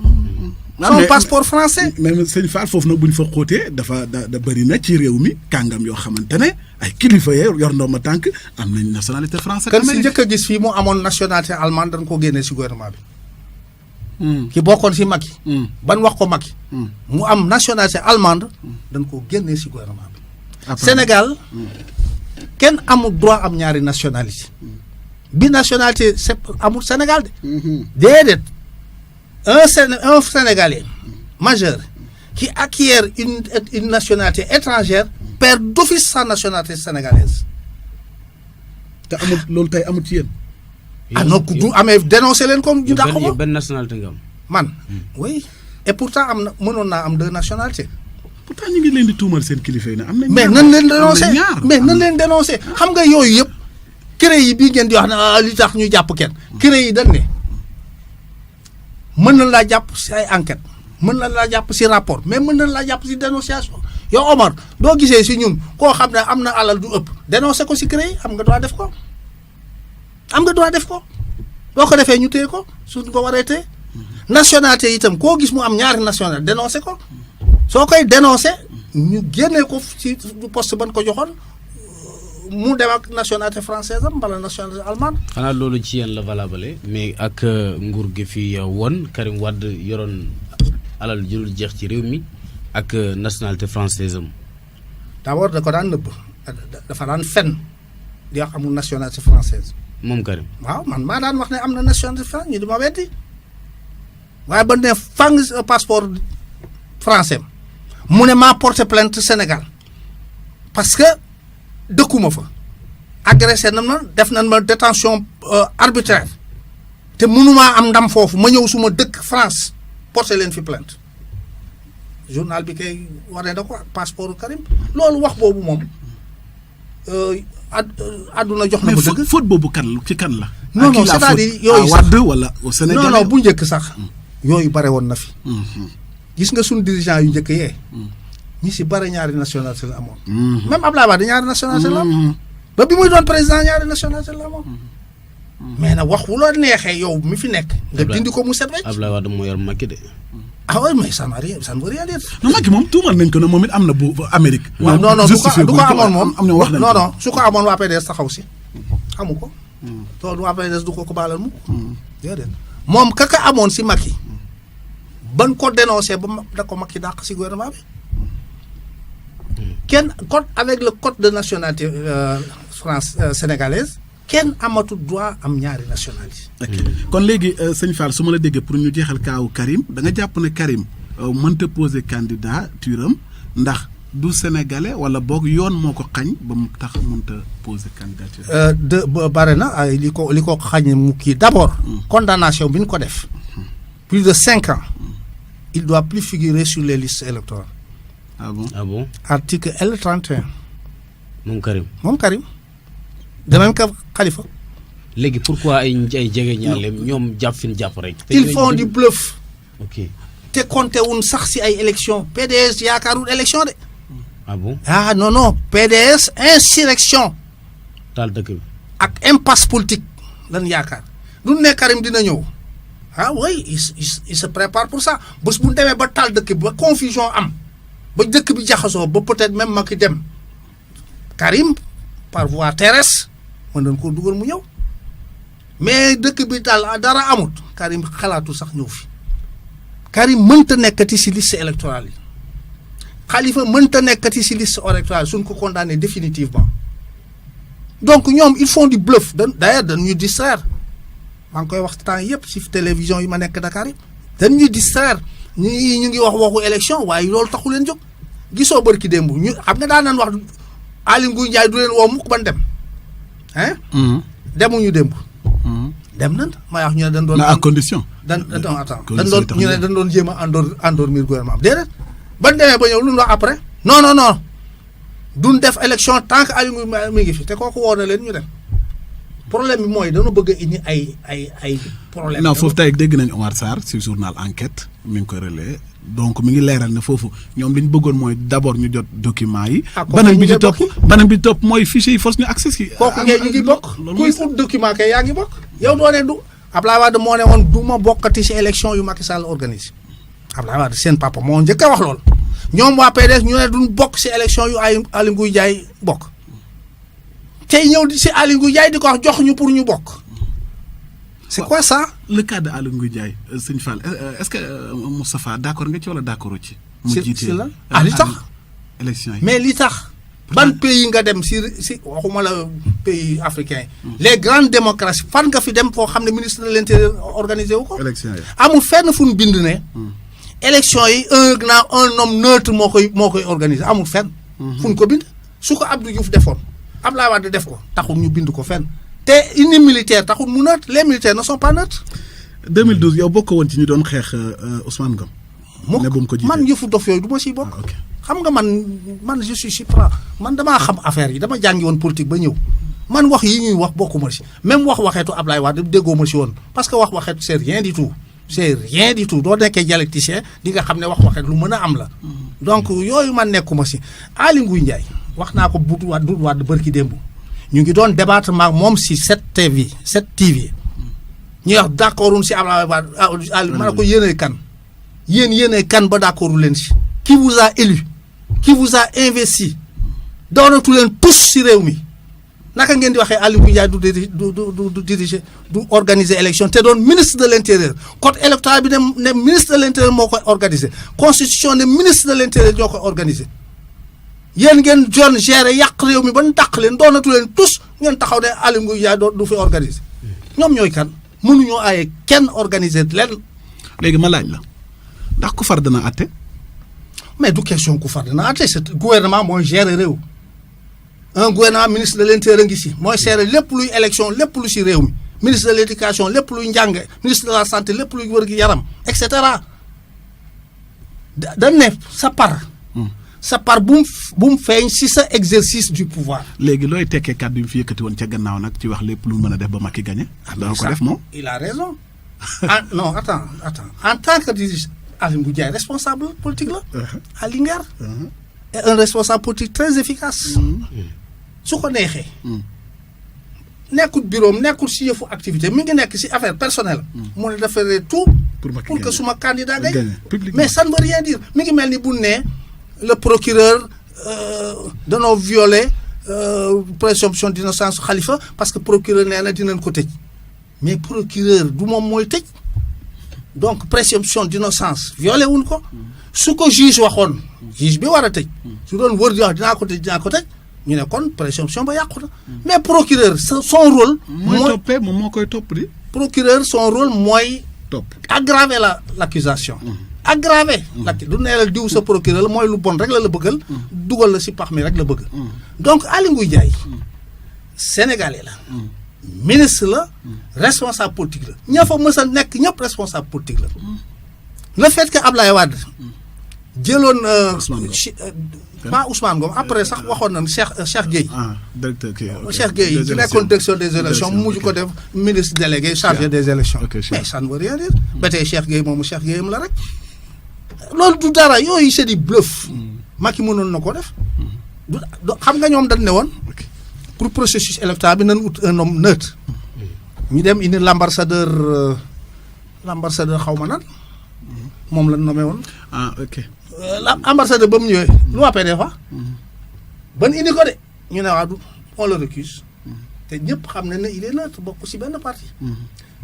son passeport français mais sëñ Fall foofu nag bu ñu fa xóotee da bëri na ci réew mi kàngam yoo xamante ne ay kilifa yor ndooma tànk am nañ nationalité française. kan si njëkk a gis fii mu amoon nationalité allemande dañ ko génnee si gouvernement bi ki bokkoon si Macky ban wax ko Macky mu am nationalité allemande dañ ko génnee si gouvernement bi Sénégal kenn amul droit am ñaari nationalité bi nationalité c'est amul Sénégal de déedéet un Sénégalais majeur qui acquiert une nationalité étrangère perd d'office sa nationalité sénégalaise te amul loolu tey amul ci yéen non ku du amee dénoncé leen comme ñu dàq ko benn nationalité nga am. man oui et pourtant am na mënoon naa am deux nationalités pourtant ñu ngi leen di tuumal seen kilifa yi ne am nañ mais nan leen dénoncé mais nan leen dénoncé xam nga yooyu yëpp CREI yi bii ngeen di wax ne li tax ñu jàpp kenn CREI yi dañ ne mën nañ laa jàpp si ay enquête mën nañ laa jàpp si rapport mais mën nañ laa jàpp si dénonciation yow Omar doo gisee si ñun koo xam ne am na alal du ëpp dénoncé ko si CREI yi am nga droit def ko am nga droit def ko boo ko defee ñu téye ko suñ ko waree téye nationalité itam koo gis mu am ñaari nationalité dénoncé ko soo koy dénoncé ñu génnee ko ci poste ban ko joxoon mu dem ak nationalité française am wala nationalité allemande. xanaa loolu ci yéen la valable mais ak nguur gi fi woon Karim Wade yoroon alal jëlul jeex ci réew mi ak nationalité française am. d'abord da ko daan nëbb dafa daan fen di wax amul nationalité française. moom Karim. waaw man maa daan wax ne am na nationalité française ñu di ma weddi waaye ba ne fang passeport français mu ne maa porté plainte Sénégal parce que dëkkuma fa agressé na ma def nañ ma détention arbitraire te mënumaa am ndam foofu ma ñëw suma dëkk France porté leen fi plainte journal bi kay waree da ko ak passeport Karim loolu wax boobu moom àdduna jox na ma dëgg. mais faute boobu kan ci kan la. non non c'est-à-dire yooyu sax Wade wala au Sénégal. non non bu njëkk sax yooyu bare woon na fi. gis nga suñu dirigeant yu njëkk yee. ñi si bare ñaari nationalité la amoon. même Abdoulaye Wade ñaari nationalité la amoon. ba bi muy doon président ñaari nationalité la amoon. mais nag wax wu la neexee yow mi fi nekk. nga dindi ko mu set wecc. Abdoulaye Wade moo yor Macky de. ah oui mais ça ne veut rien dire. non Macky moom tuumal nañ ko ne moom it am na bu Amérique. non non du ko amoon moom am na wax nañ non non su ko amoon waa PDS taxaw si. amu ko. loolu waa PDS du ko baalal mu. déedéet moom kaka amoon si Macky ban ko dénoncé ba da ko Macky dàq si gouvernement bi kenn code avec le code de nationalité France sénégalaise kenn amatul droit am ñaari nationalité. kon léegi sëñ Fall su ma la déggee pour ñu jeexal kaawu Karim da nga jàpp ne Karim mënta poser candidature am ndax du sénégalais wala boog yoon moo ko xañ ba mu tax mënta poser candidature. bare na ay li ko xañ mu kii d'abord. condamnation bi ñu ko def. plus de 5 ans. il doit plus figurer sur les listes électorales. Ah bon article L31. moom Karim. de même que Khalifa. léegi pourquoi ay jege ñaaleem ñoom jàpp fi ñu jàpp rek. ils font du bluff. ok te compté wuñ sax si ay élections PDS yaakaarul élection de. ah bon non PDS insurrection. taal dëkk bi. ak impasse politique lan yaakaar du ne Karim dina ñëw. oui il se prépare pour ça bés bu ñu demee ba taal dëkk bi ba confusion am ba dëkk bi jaxasoo ba peut-être même Macky dem Karim par voie terrestre mën nañu ko dugal mu ñëw mais dëkk bi daal dara amut Karim xalaatu sax ñëw fi Karim mënta nekkati si liste électorale yi Khalifa mënta nekkati si liste électorale suñ ko condamné définitivement donc ñoom ils font du bluff d'ailleurs dañuy distraire. maa ngi koy wax temps yëpp ci télévision yi ma nekk Dakar yi dañuy distraire ñu ngi wax waxu élection waaye loolu taxu leen jóg gisoo bërki démb ñu xam nga daan nañ wax Aly Ngouille Ndiaye du leen woo mukk ban dem demuñu démb dem nañ may wax ñu ne dañ doon à condition dañ doon jéem a endormir gouvernement bi déedéet ban demee ba ñëw lu ñu wax après non duñ def élection tant que Aly Ngouille mi ngi fi te kooku woo na leen ñu dem problème bi mooy dañoo bëgg a indi ay problème. non foofu tey dégg nañ Omar Sarr ci journal enquête mi ngi ko relais donc mi ngi leeral ne foofu ñoom li ñu bëggoon mooy d'abord ñu jot documents yi. beneen bi ci topp mooy fichier yi force ñu accès yi. kooku ngay ñu ngi bokk kuy ut document kay yaa ngi bokk. yow doo ne du Abdoulaye Wade moo ne woon du ma bokkati ci élection yu Macky Sall organisé Abdoulaye Wade seen papa moo njëkk a wax loolu ñoom waa PDS ñu ne duñ bokk ci élection yu Aly Ngouille Ndiaye bokk. tey ñëw si Aly Ngouille Ndiaye di ko wax jox ñu pour ñu bokk. c'est quoi ça. le cas de Aly Ngouille Ndiaye sëñ Fall est-ce que Moustapha d'accord nga ci wala d'accord ci. mu jiite li tax. élection yi mais li tax. ban pays nga dem si waxuma la pays africain les grandes démocraties fan nga fi dem foo xam ne ministre de l'intérieur organisé wu ko. élection yi amul fenn fu ñu bind ne. élection yi un homme neutre moo koy organisé amul fenn. fu ñu ko bind su ko Abdou Diouf defoon. Abdoulaye Wade def ko taxul ñu bind ko fenn te uni militaire taxul mu neutre les militaires ne sont pas neutres. 2012 yow bokk woon ci ñu doon xeex Ousmane Ngom. ne bu mu ko jiite man yëfu dof yooyu du ma siy bokk. xam nga man je suis supra man damaa xam affaire yi dama jàngi woon politique ba ñëw man wax yi ñuy wax bokkuma si même waxeetu Abdoulaye Wade déggoo ma si woon parce que waxeetu c'est rien du tout. c'est rien du tout doo nekkee dialecticien di nga xam ne waxeet lu mën a am la. donc yooyu man nekkuma si Aly Ngouille Ndiaye. wax naa ko Doudou Wade bërki démb ñu ngi doon débattre maag moom si 7TV ñuy wax d'accorduñ si Abdoulaye Wade ma ne ko yéenay kan yéenay kan ba d'accordu leen si qui vous a élu qui vous a investi doonatu leen tous si réew mi naka ngeen di waxee Aly Ngouille Ndiaye du diriger du organiser élection te doon ministre de l'intérieur code électoral bi ne ministre de l'intérieur moo koy organiser constitution ne ministre de l'intérieur ñoo koy organiser yéen ngeen jon gérer yàq réew mi ba ñu dàq leen doonatu leen tous ngeen taxaw ne Aly Ngouille Ndiaye du fi organiser ñoom ñooy kan mënuñoo aaye kenn organiser leen. léegi ma laaj la ndax ku far dana àtte. mais du question ku far dana àtte c'est gouvernement mooy gérer réew un gouvernement ministre de l'intérieur ngi si mooy gérer lépp luy élection lépp lu si réew mi ministre de l'éducation lépp luy njàng ministre de la santé lépp luy wër gi yaram et cetera dañ ne sa par bu mu feeñ si sa exercice du pouvoir. léegi looy tekkee kàddu yi mu fi yëkkati woon ca gannaaw nag ci wax lépp lu mën a def ba Macky gagné. dana ko def moom il a raison. non attends en tant que dirigeant Aly Ngouille Ndiaye responsable politique la. à Linguère. et un responsable politique très efficace. su ko neexee. nekkul bureau am nekkul si yëfu activité mi ngi nekk si affaire personnelle. mu ne dafa tout. pour que suma candidat gagne. mais ça ne veut rien dire mi ngi mel ni bu ne. le procureur danoo violé présomption d'innocence Khalifa parce que procureur nee na dinañ ko tëj mais procureur du moom mooy tëj donc présomption d'innocence violé wuñ ko su ko juge waxoon juge bi war a tëj su doon wër di wax dinaa ko tëj ñu ne kon présomption ba yàqu na mais procureur son rôle mooy toppee moom moo koy topp di procureur son rôle mooy topp aggraver l'accusation aggraver du nee la diw sa procureur la mooy lu bon rek la bëggal dugal la si pax mi rek la bëgg donc Aly Ngouille Ndiaye sénégalais la ministre la responsable politique la ña fa mës a nekk ñëpp responsable politique la le fait que Ablaye Wade jëloon pas Ousmane Ngom après sax waxoon na Cheikh Gueye directeur Cheikh Gueye ci nekkoon direction des élections mu mujj ko def ministre délégué chargé des élections mais ça ne veut rien dire ba tey Cheikh Gueye moomu Cheikh Gueye la rek loolu du dara yooyu c'est du bluff Macky mënoon na ko def xam nga ñoom dañ ne woon pour processus électoral bi nañ ut un homme neutre ñu dem indi l'ambassadeur xaw ma nan moom lañ nommé woon l'ambassadeur ba mu ñëwee lu waa PDS fa ban indi ko de ñu ne waa du on le récuse te ñëpp xam ne il est neutre bokk ci benn parti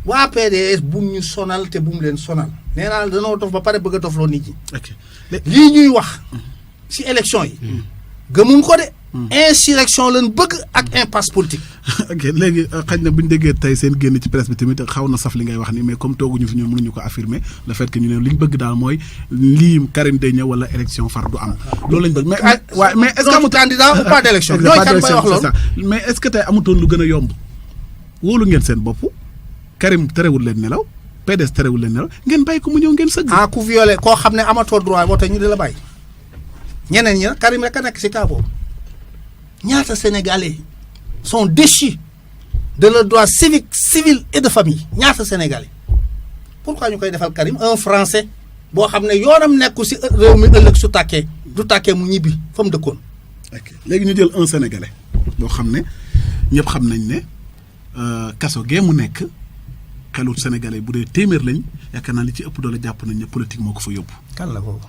waa PDS bu ñu sonal te bu mu leen sonal nee naa danoo dof ba pare bëgg a dofloo nit ñi lii ñuy wax ci élection yi gëmuñ ko de insurrection lañ bëgg ak impasse politique. ok léegi xaj na bu ñu déggee tey seen génn ci presse bi tamit xaw na saf li ngay wax ni mais comme tooguñu fi ñun mënuñu ko affirmer le fait que ñu ne li ñu bëgg daal mooy lii Karim day ñëw wala élection far du am. loolu lañ bëgg mais est-ce que amul candidat ou pas d'élection. ñooy kan bay wax loolu mais est-ce que tey amutoon lu gën a yomb wóolu ngeen seen bopp Karim terewul leen nelaw PDS terewul leen nelaw ngeen bàyyi ko mu ñëw ngeen sëgg. ku violé koo xam ne amatoo droit voté ñu di la bàyyi ñeneen ñi nag Karim rek a nekk si cas boobu ñaata Sénégalais sont déchus de leurs droits civiques civils et de famille ñaata Sénégalais pourquoi ñu koy defal Karim un Français boo xam ne yoonam nekku si réew mi ëllëg su tàkkee du tàkkee mu ñibbi fa mu dëkkoon. ok léegi ñu jël un Sénégalais boo xam ne ñëpp xam nañ ne kaso gee mu nekk xelu Sénégalais bu dee téeméer lañ yaakaar naa li ci ëpp doole jàpp nañ ne politique moo ko fa yóbbu. kan la kooku.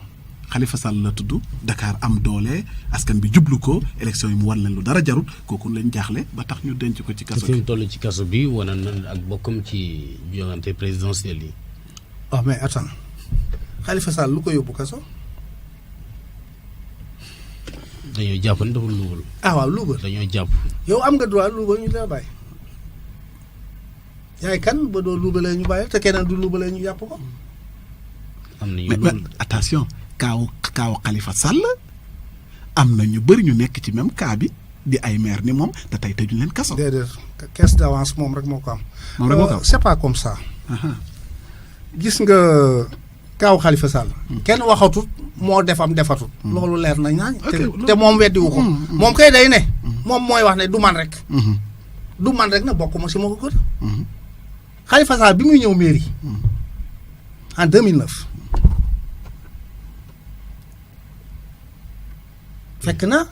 Khalifa Sall la tudd Dakar am doole askan bi jublu ko élection yi mu war leen lu dara jarut kooku lañ jaaxle ba tax ñu denc ko ci kaso bi. fi mu toll ci kaso bi wane na ak bokkam ci joŋante présidentielle yi. oh mais attends Khalifa Sall lu ko yóbbu kaso. dañoo jàpp ne dafa luubal. waaw luubal dañoo jàpp. yow am nga droit luubal ñu la bàyyi. yaay kan ba doo luubalee ñu bàyyi te keneen du luubalee ñu jàpp ko. am nañu mais attention. kaaw Khalifa Sall am na ñu bëri ñu nekk ci même cas bi di ay maire ni moom te tey tëjuñ leen kaso. déedéet caisse d'avance moom rek moo ko am. moom rek moo ko am c'est pas comme ça. gis nga kaaw Khalifa Sall. kenn waxatut moo defatut. loolu leer na ñaañ. te moom weddiwu ko. moom kay day ne. moom mooy wax ne du man rek. du man rek na bokk ma si ma ko gën. Khalifa Sall bi muy ñëw mairie. en 2009. fekk na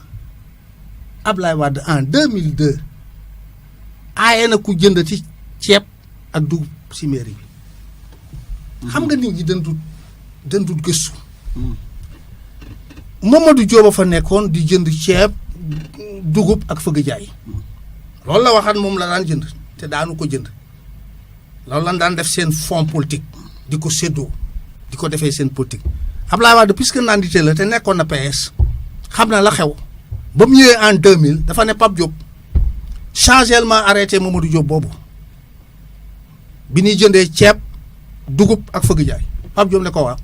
Ablaye Wade en 2002 aaye na ku jënd ci ceeb ak dugub ci mairie bi xam nga nit ñi dëndut gëstu Mamadou Diop a fa nekkoon di jënd ceeb dugub ak fëgg jaay loolu la waxaat moom la daan jënd te daanu ko jënd loolu lan daan def seen fonds politique di ko séddoo di ko defee seen politique Ablaye Wade puisque nandité la te nekkoon na PS xam na la xew ba mu ñëwee en 2000 dafa ne Pape Diop changement arrêté Mamadou Diop boobu bi ñuy jëndee ceeb dugub ak fëgg jaay Pape Diop ne ko waaw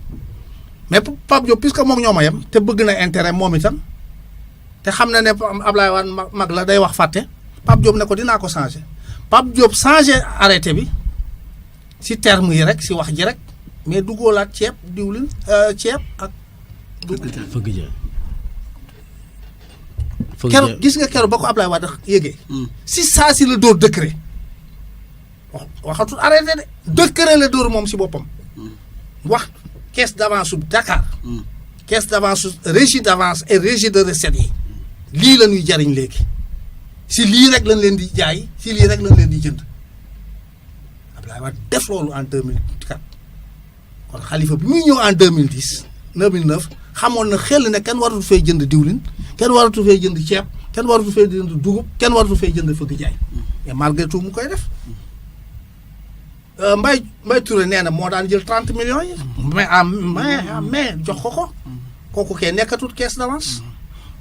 mais Pape Diop puisque moom ñoo ma yem te bëgg na intérêt moom itam te xam na ne Ablaye Wade mag la day wax fàtte Pape Diop ne ko dinaa ko changé Pape Diop changé arrêté bi si terme yi rek si wax ji rek mais duggoolaat ceeb diwlin ceeb ak fëgg jaay keroog gis nga keroog ba ko Ablaye Wade yëgee. si saa si la dóor décret waxatul arrêté de décret la dóor moom si boppam. wax caisse d'avance su Dakar. caisse d'avance su régie d'avance et régie de recettes yi. lii la ñuy jariñ léegi si lii rek lañ leen di jaay si lii rek lañ leen di jënd Ablaye Wade def loolu en 2004 kon Khalifa bi muy ñëw en 2010 2009. xamoon na xel ne kenn waratu fay jënd diwlin kenn waratu fay jënd ceeb kenn waratu fay jënd dugub kenn waratu fay jënd fëgg jaay mais malgré tout mu koy def Mbaye Touré nee na moo daan jël 30 millions yi. mais jox ko. kooku kay nekkatul caisse d'avance.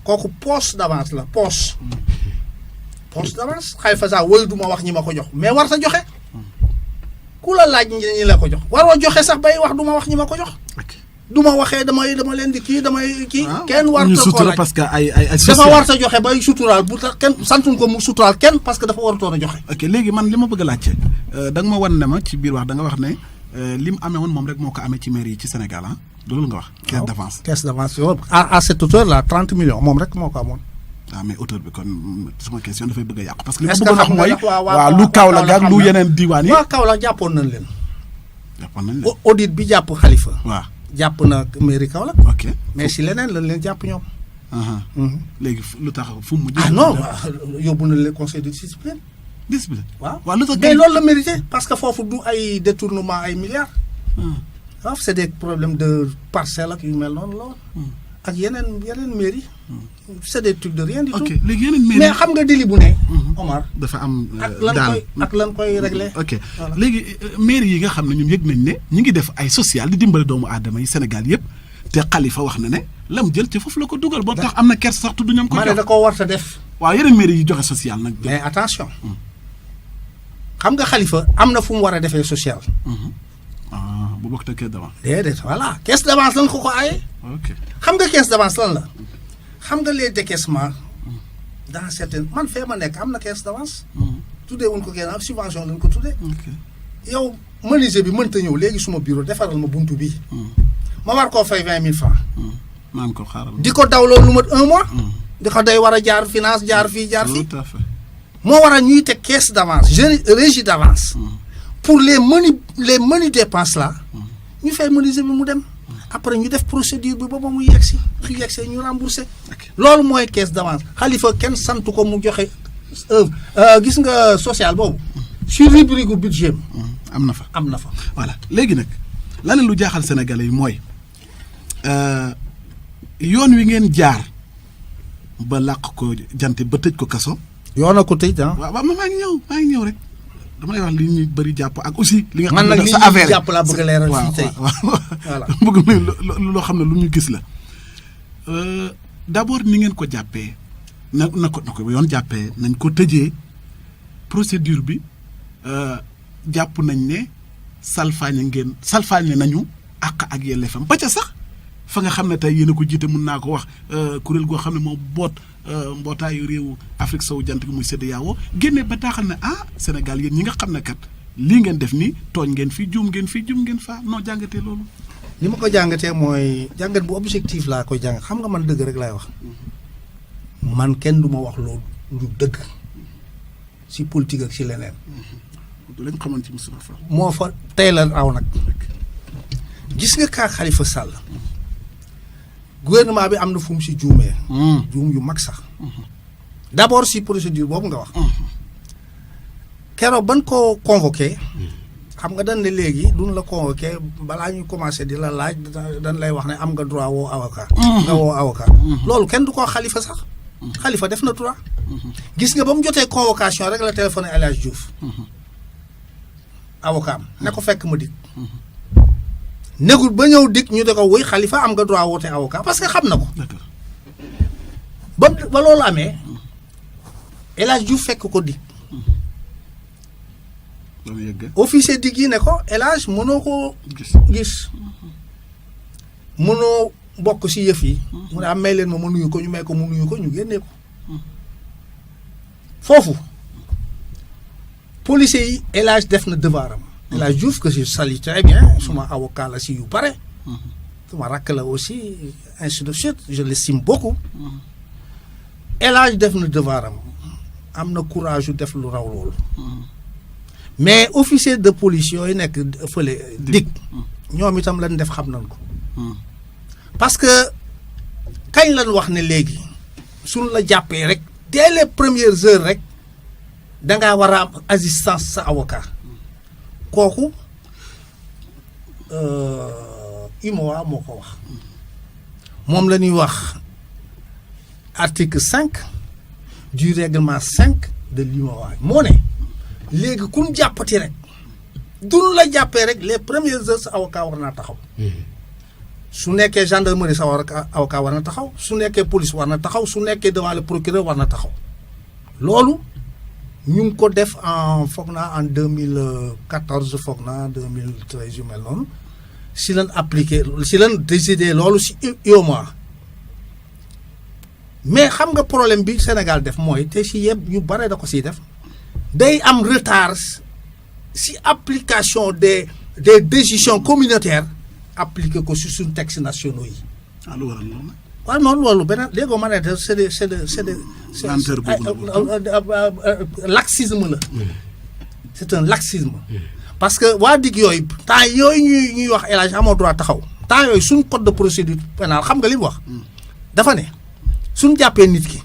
kooku poche d'avance la poche d'avance Khalifa Sall woy du ma wax ñi ma ko jox mais war sa joxe. ku la laaj ñi la ko jox waroo joxe sax bay wax du ma wax ñi ma ko jox. du ma waxee dama leen di kii damay kii. kenn war ta ko laaj parce que ay dafa war ta joxe bay suturaal bu tax kenn santuñ ko mu suturaal kenn parce que dafa warutoon a joxe. ok léegi man li ma bëgg a laajte da nga ma wan ne ma ci biir wax da nga wax ne li mu amee woon moom rek moo ko amee ci mairie yi ci Sénégal ah loolu nga wax. caisse d'avance caisse d'avance yow à cette hauteur là 30 millions moom rek moo ko amoon. mais hauteur bi kon sama question dafay bëgg a yàqu. parce que li ma bëggoon wax mooy waaw lu Kaolack ak lu yeneen diwaan yi. waaw Kaolack jàppoon nañ leen. jàppoon nañ leen audit bi jàpp Khalifa. waaw. jàpp na mairie Kaolack. ok mais si leneen lañ leen jàpp ñoom. léegi lu tax fu mu mujj. non yóbbu na le conseil de discipline. discipline waaw lu tax mais loolu la mérité parce que foofu du ay détournement ay milliards. waaw c'est des problèmes de parcelles ak yu mel noonu la. ak yeneen mairie. c'est des trucs de rien du tout. ok léegi yeneen mairie mais xam nga dili bu ne. Omar dafa am ak lan koy régler. ok léegi mairie yi nga xam ne ñun yëg nañ ne ñu ngi def ay social di dimbale doomu aadama yi Sénégal yëpp te Khalifa wax na ne lam jël ci foofu la ko dugal. boo tax am na kersa sax tudd ñoom ko jox. ma ne da koo war a def. waaw yeneen mairie yi joxe social nag. mais attention. xam nga Khalifa am na fu mu war a defee social. bu bokk te caisse d'avance. déedéet voilà caisse d'avance lañ ko aaye. ok xam nga caisse d'avance lan la. xam nga les décaissements dans certaines man fee ma nekk am na caisse d'avance. tuddee wuñ ko kenn am subvention lañ ko tuddee. yow menuisier bi mënta ñëw léegi suma bureau defaral ma buntu bi ma war koo fay 20 000 francs. naan ko xaaral di ko dawloo lu mat 1 mois. di ko day war a jaar finance jaar fii jaar fii. tout à fait. moo war a ñuy teg caisse d'avance régie d'avance. pour les menus dépenses là. ñu fay menuisier bi mu dem. après ñu def procédure bi ba mu yegg si su yegg see ñu remboursé. loolu mooy caisse d'avance Khalifa kenn santu ko mu joxe gis nga social boobu. sur rubrique gu budget am na fa am na fa. voilà léegi nag leneen lu jaaxal Sénégalais yi mooy yoon wi ngeen jaar ba làq ko jant ba tëj ko kaso. yoon a ko tëj ah. waaw maa ngi ñëw rek dama lay wax li ñuy bëri jàpp ak aussi. li nga man xam nag ne sa affaire jàpp laa bëgg a leeral fii tey. voilà bëgg nañ loo xam ne lu ñu gis la d'abord ni ngeen ko jàppee na ko yoon jàppee nañ ko tëjee procédure bi jàpp nañ ne salfaañe nañu àq ak yelleefam ba ca sax fa nga xam ne tey yéen a ko jiite mun naa ko wax kuréel goo xam ne moo boot mbootaayu réewu Afrique sowu jant gi muy CEDEAO génne bataaxal ne Sénégal yéen ñi nga xam ne kat lii ngeen def nii tooñ ngeen fii juum ngeen faa noo jàngatee loolu. li ma ko jàngatee mooy jàngat bu objectif laa koy jàngat xam nga man dëgg rek laay wax man kenn du ma wax loolu lu dëgg si politique ak si leneen. du lañ xamoon ci Moustapha Fall. moo fa tey la aw nag gis nga kaa Khalifa Sall gouvernement bi am na fu mu si juumee. juum yu mag sax. d'abord si procédure boobu nga wax. keroog ban ko convoqué. xam nga dañ ne léegi duñ la convoqué balaa ñuy commencé di la laaj dañ lay wax ne am nga droit woo avocat. nga woo avocat. loolu kenn du ko Khalifa sax. Khalifa def na droit. gis nga ba mu jotee convocation rek la téléphoné El Hadj Diouf. avocat am ne ko fekk ma dikk. négul ba ñëw dikk ñu de ko wuy Khalifa am nga droit woote avocat parce que xam na ko. ba loolu amee El Hadj Diouf fekk ko dikk. officier dig yi ne ko El Hadj mënoo koo gis mënoo bokk si yëf yi mu ne am may leen ma nuyu ko ñu may ko mu nuyu ko ñu génnee ko foofu policiers yi El Hadj def na devoiram El Hadj Diouf que je salue très bien suma avocat la si yu pare suma rakk la aussi ainsi de suite je l'estime beaucoup El Hadj def na devoiram am na courage yu def lu raw loolu mais officier de police yooyu nekk fële dig ñoom itam lañ def xam nañ ko parce que kañ lañ wax ne léegi suñ la jàppee rek dès les premières heures rek dangaa war a am assistance sa avocat kooku UMOA moo ko wax moom la ñuy wax article 5 du règlement 5 de l'UMOA moo ne léegi ku ñu jàppati rek duñu la jàppee rek les premières heures sa avocat war naa taxaw. su nekkee gendarmerie sa avocat war na taxaw su nekkee police war na taxaw su nekkee devant le procureur war na taxaw loolu ñu ngi ko def foog naa en 2014 foog naa 2013 yu mel noonu si leen appliqué si leen décidé loolu si UEMOA mais xam nga problème bi Sénégal def mooy te si yëpp yu bare da ko siy def day am retard si application des décisions communautaires appliqué ko si suñu textes nationaux yi. lu waral loolu. waaw non loolu beneen léegi ma ne c'est des laxisme la. c'est un laxisme. parce que waa dig yooyu temps yooyu ñuy wax El Hadj amoo droit taxaw temps yooyu suñu code de procédure pénale xam nga li mu wax. dafa ne suñu jàppee nit ki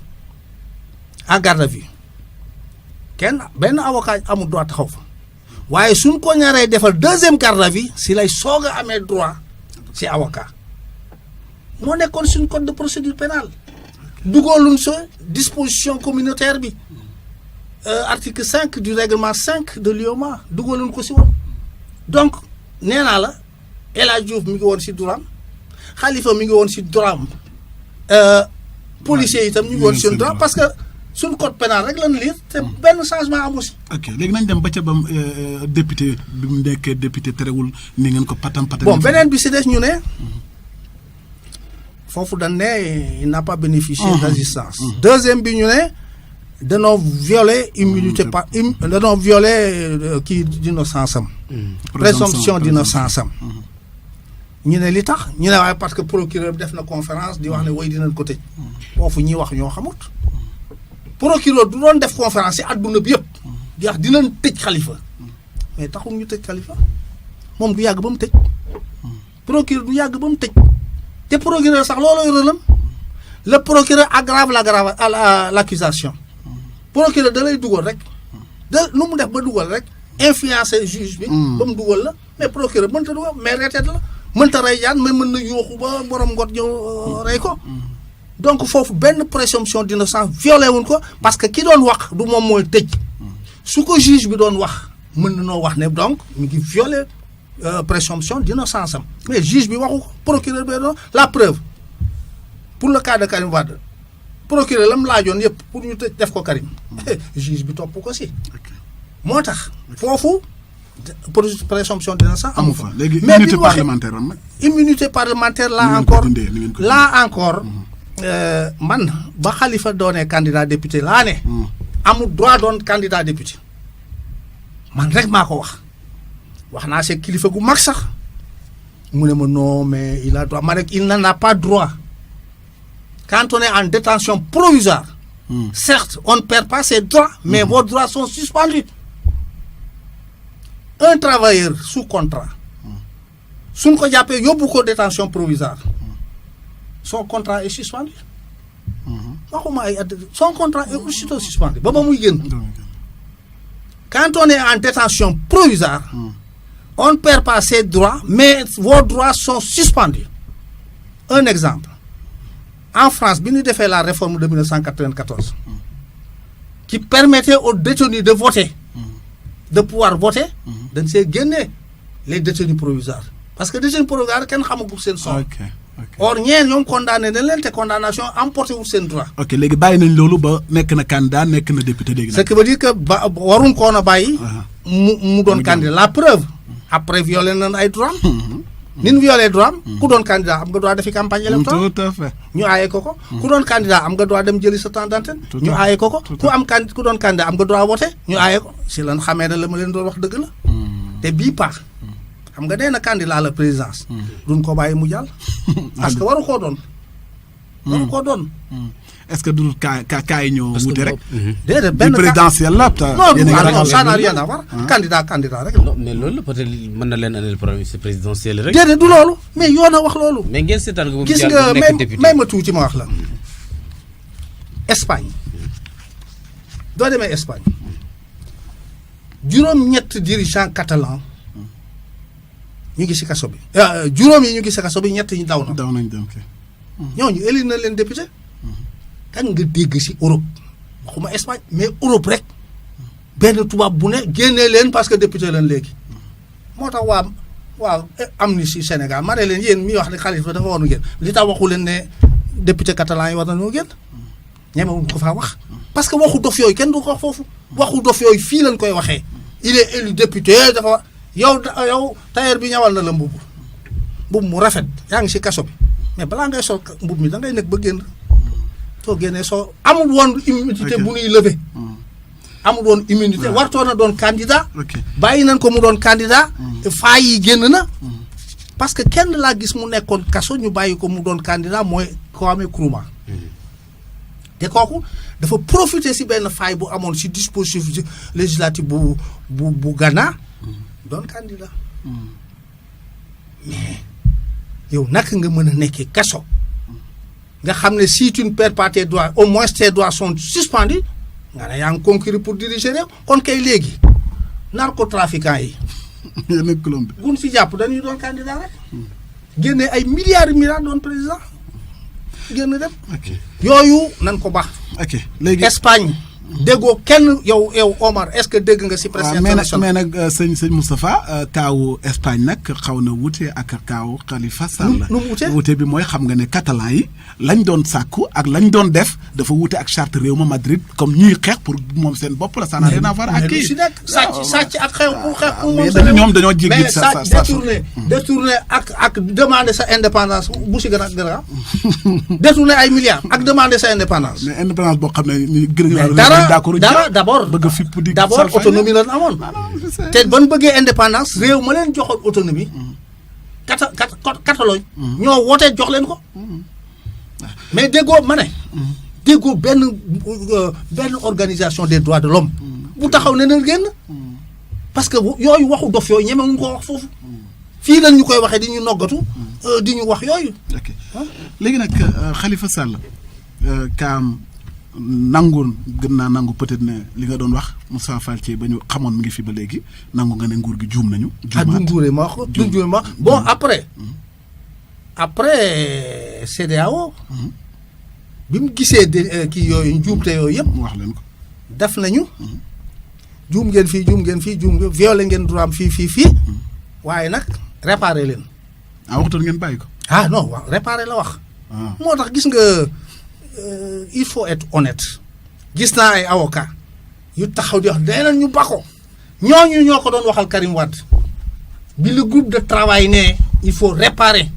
en garde à vue benn avocat amul droit taxaw fa waaye suñ ko ñaaree defal deuxième garde à vue si lay soog a amee droit si avocat moo nekkoon suñ code de procédure pénale dugaloon sa disposition communautaire bi article 5 du règlement 5 de l'UEMOA dugaloon ko si woon donc nee naa la El Hadj Diouf mi ngi woon si droit Khalifa mi ngi woon si droit policiers itam ñu ngi woon seen droit parce que suñ code pénal rek lan lire te benn changement amu si. ok léegi nañ dem ba ca bam député bi mu nekkee député terewul ni ngeen ko patam. bon beneen bi si des ñu ne foofu dañ ne il n'a pas bénéficié d'assistance. Deuxième bi ñu ne danoo violer immunité par danoo violer kii d'innocence am. présomption d'innocence am. ñu ne li tax ñu ne waaye parce que procureur bi def na conférence di wax ne woy dinañ ko tëj. foofu ñuy wax ñoo xamut. procureur du doon def conférence ci àdduna bi yëpp di wax dinañ tëj Khalifa mais taxul ñu tëj Khalifa moom du yàgg ba mu tëj procureur du yàgg ba mu tëj te procureur sax loolooy rëlam le procureur aggrave l'accusation procureur da lay dugal rek nu mu def ba dugal rek influencer juge bi ba mu dugal la mais procureur mënta dugal mais retraite la mënta rey jaan mais mën na yooxu ba borom ngot ñëw rey ko donc foofu benn présomption d'innocence violé wuñ ko parce que ki doon wax du moom mooy tëj su ko juge bi doon wax mën na noo wax ne donc mu ngi violé présomption d'innocence am mais juge bi waxu ko procureur bi doon la preuve pour le cas de Karim Wade procureur la mu laajoon yëpp pour ñu tëj def ko Karim juge bi topp ko si moo tax foofu présomption d'innocence amu fa léegi immunité parlementaire am immunité parlementaire là encore man ba Khalifa doonee candidat député laa ne amul droit doon candidat député man rek maa ko wax naa see kilifa gu mag sax mu ne ma non mais il a droit ma rek il n'en a pas droit quand on est en détention provisoire certes on ne perd pas ses droits mais vos droits sont suspendus un travailleur sous contrat suñ ko jàppee yóbbu ko détention provisoire son contrat est suspendu. waxuma ay son contrat est aussitôt suspendu ba muy génn. quand on est en détention provisoire. on ne perd pas ses droits mais vos droits sont suspendus. Un exemple en France bi ñu defee la réforme de 1994. qui permettait aux détenus de voter. de pouvoir voter. dañ see génne les détenus provisoires parce que détenus provisoires kenn xamagul seen son. or ñeen ñoom condamné na leen te condamnation emporté wul seen droit. ok léegi bàyyi nañ loolu ba nekk na candidat nekk na député léegi. ce qui veut dire que waruñ koon a bàyyi. mu doon candidat la preuve. après violé nañ ay droit. ni ñu violé droit ku doon candidat am nga droit defi campagne électorale. tout à fait. ñu aaye ko ko. ku doon candidat am nga droit dem jëli sa temps d'antenne. ñu aaye ko ko ku doon candidat am nga droit voté ñu aaye ko si lan xamee ne la ma leen doon wax dëgg la. te bii paax. xam nga nee na candidat à la présidence. duñ ko bàyyi mu jàll. parce que waru koo doon. waru koo doon. est-ce que du kaay ñoo wute rek. déedéet benn présidentiel la. non ça n'a rien à voir. candidat rek. non mais loolu peut-être mën na leen andil problème c'est présidentiel rek. déedéet du loolu mais yoon a wax loolu. mais ngeen seetaan nga moom gis nga may ma tuuti ma wax la. Espagne. doo demee Espagne. juróom-ñett dirigeant catalan. ñu ngi si kaso bi. juróom yi ñu ngi si kaso bi ñett ñi daw na. daw nañ dem kay. ñooñu éli na leen député. kan nga dégg si Europe waxuma Espagne mais Europe rek benn tubaab bu ne génnee leen parce que député leen léegi moo tax waaw Amnesty Sénégal ma ne leen yéen mi wax ne Khalifa dafa waroon génn li tax waxu leen ne député catalan yi war nañoo génn ñemewuñ ko faa wax parce que waxu dof yooyu kenn du ko wax foofu waxu dof yooyu fii lañ koy waxee il est élu député dafa yow tailleur bi ñawal na la mbubb mu rafet yaa ngi si kaso bi mais balaa ngay sol mbubb mi da ngay nekk ba génn soo génnee soo amul woon immunité bu ñuy lever amul woon immunité wartoon na doon candidat bàyyi nañ ko mu doon candidat faa yi génn na parce que kenn laa gis mu nekkoon kaso ñu bàyyi ko mu doon candidat mooy Kwame Nkrumah te kooku dafa profiter si benn faille bu amoon si dispositif législatif bu Ghana doon candidat mais yow naka nga mën a nekkee kaso nga xam ne si tu ne perds pas tes droits au moins tes droits sont suspendus nga ne yaa ngi concourir pour diriger réew kon kay léegi narcotrafiquants yi buñ si jàpp dañuy doon candidat rek génne ay milliards doon président génn dem yooyu nan ko baax léegi Espagne déggoo kenn yow Omar est-ce que dégg nga si presse internationale mais nag sëñ Moustapha kaawu Espagne nag xaw na wute ak kaawu Khalifa Sall nu wute bi mooy xam nga ne catalan yi lañ doon sàkku ak lañ doon def dafa wute ak charte réew ma Madrid comme ñuy xeex pour moom seen bopp la ça n'a rien à voir ak kii sàcc ak xeex pour mais ñoom dañoo jéggi sa détourné ak demander sa indépendance bu si gën a détourné ay milliards ak demander sa indépendance mais indépendance boo xam ne dara d'abord autonomie lañ amoon te ban bëggee indépendance réew ma leen joxoon autonomie Catalogne ñoo wootee jox leen ko mais déggoo ma ne déggoo benn organisation des droits de l'homme bu taxaw ne na génn parce que yooyu waxu dof yooyu ñemewuñu ko wax foofu fii lañ ñu koy waxee di ñu noggatu di ñu wax yooyu léegi nag Khalifa Sall kaam gën naa nangu peut-être ne li nga doon wax Moussa Fall ci ba ñu xamoon mi ngi fi ba léegi nangu nga ne nguur gi juum nañu. juumaat bon après CEDEAO bi mu gisee kii yooyu njuumte yooyu yëpp. wax leen ko def nañu. juum ngeen fii violé ngeen droit am fii. waaye nag réparé leen. waxtaan ngeen bàyyi ko. non waaw réparé la wax. moo tax gis nga. Il faut être honnête gis naa ay avocat yu taxaw di wax nee nañ ñu bako ñooñu ñoo ko doon waxal Karim Wade bi le groupe de travail ne il faut réparer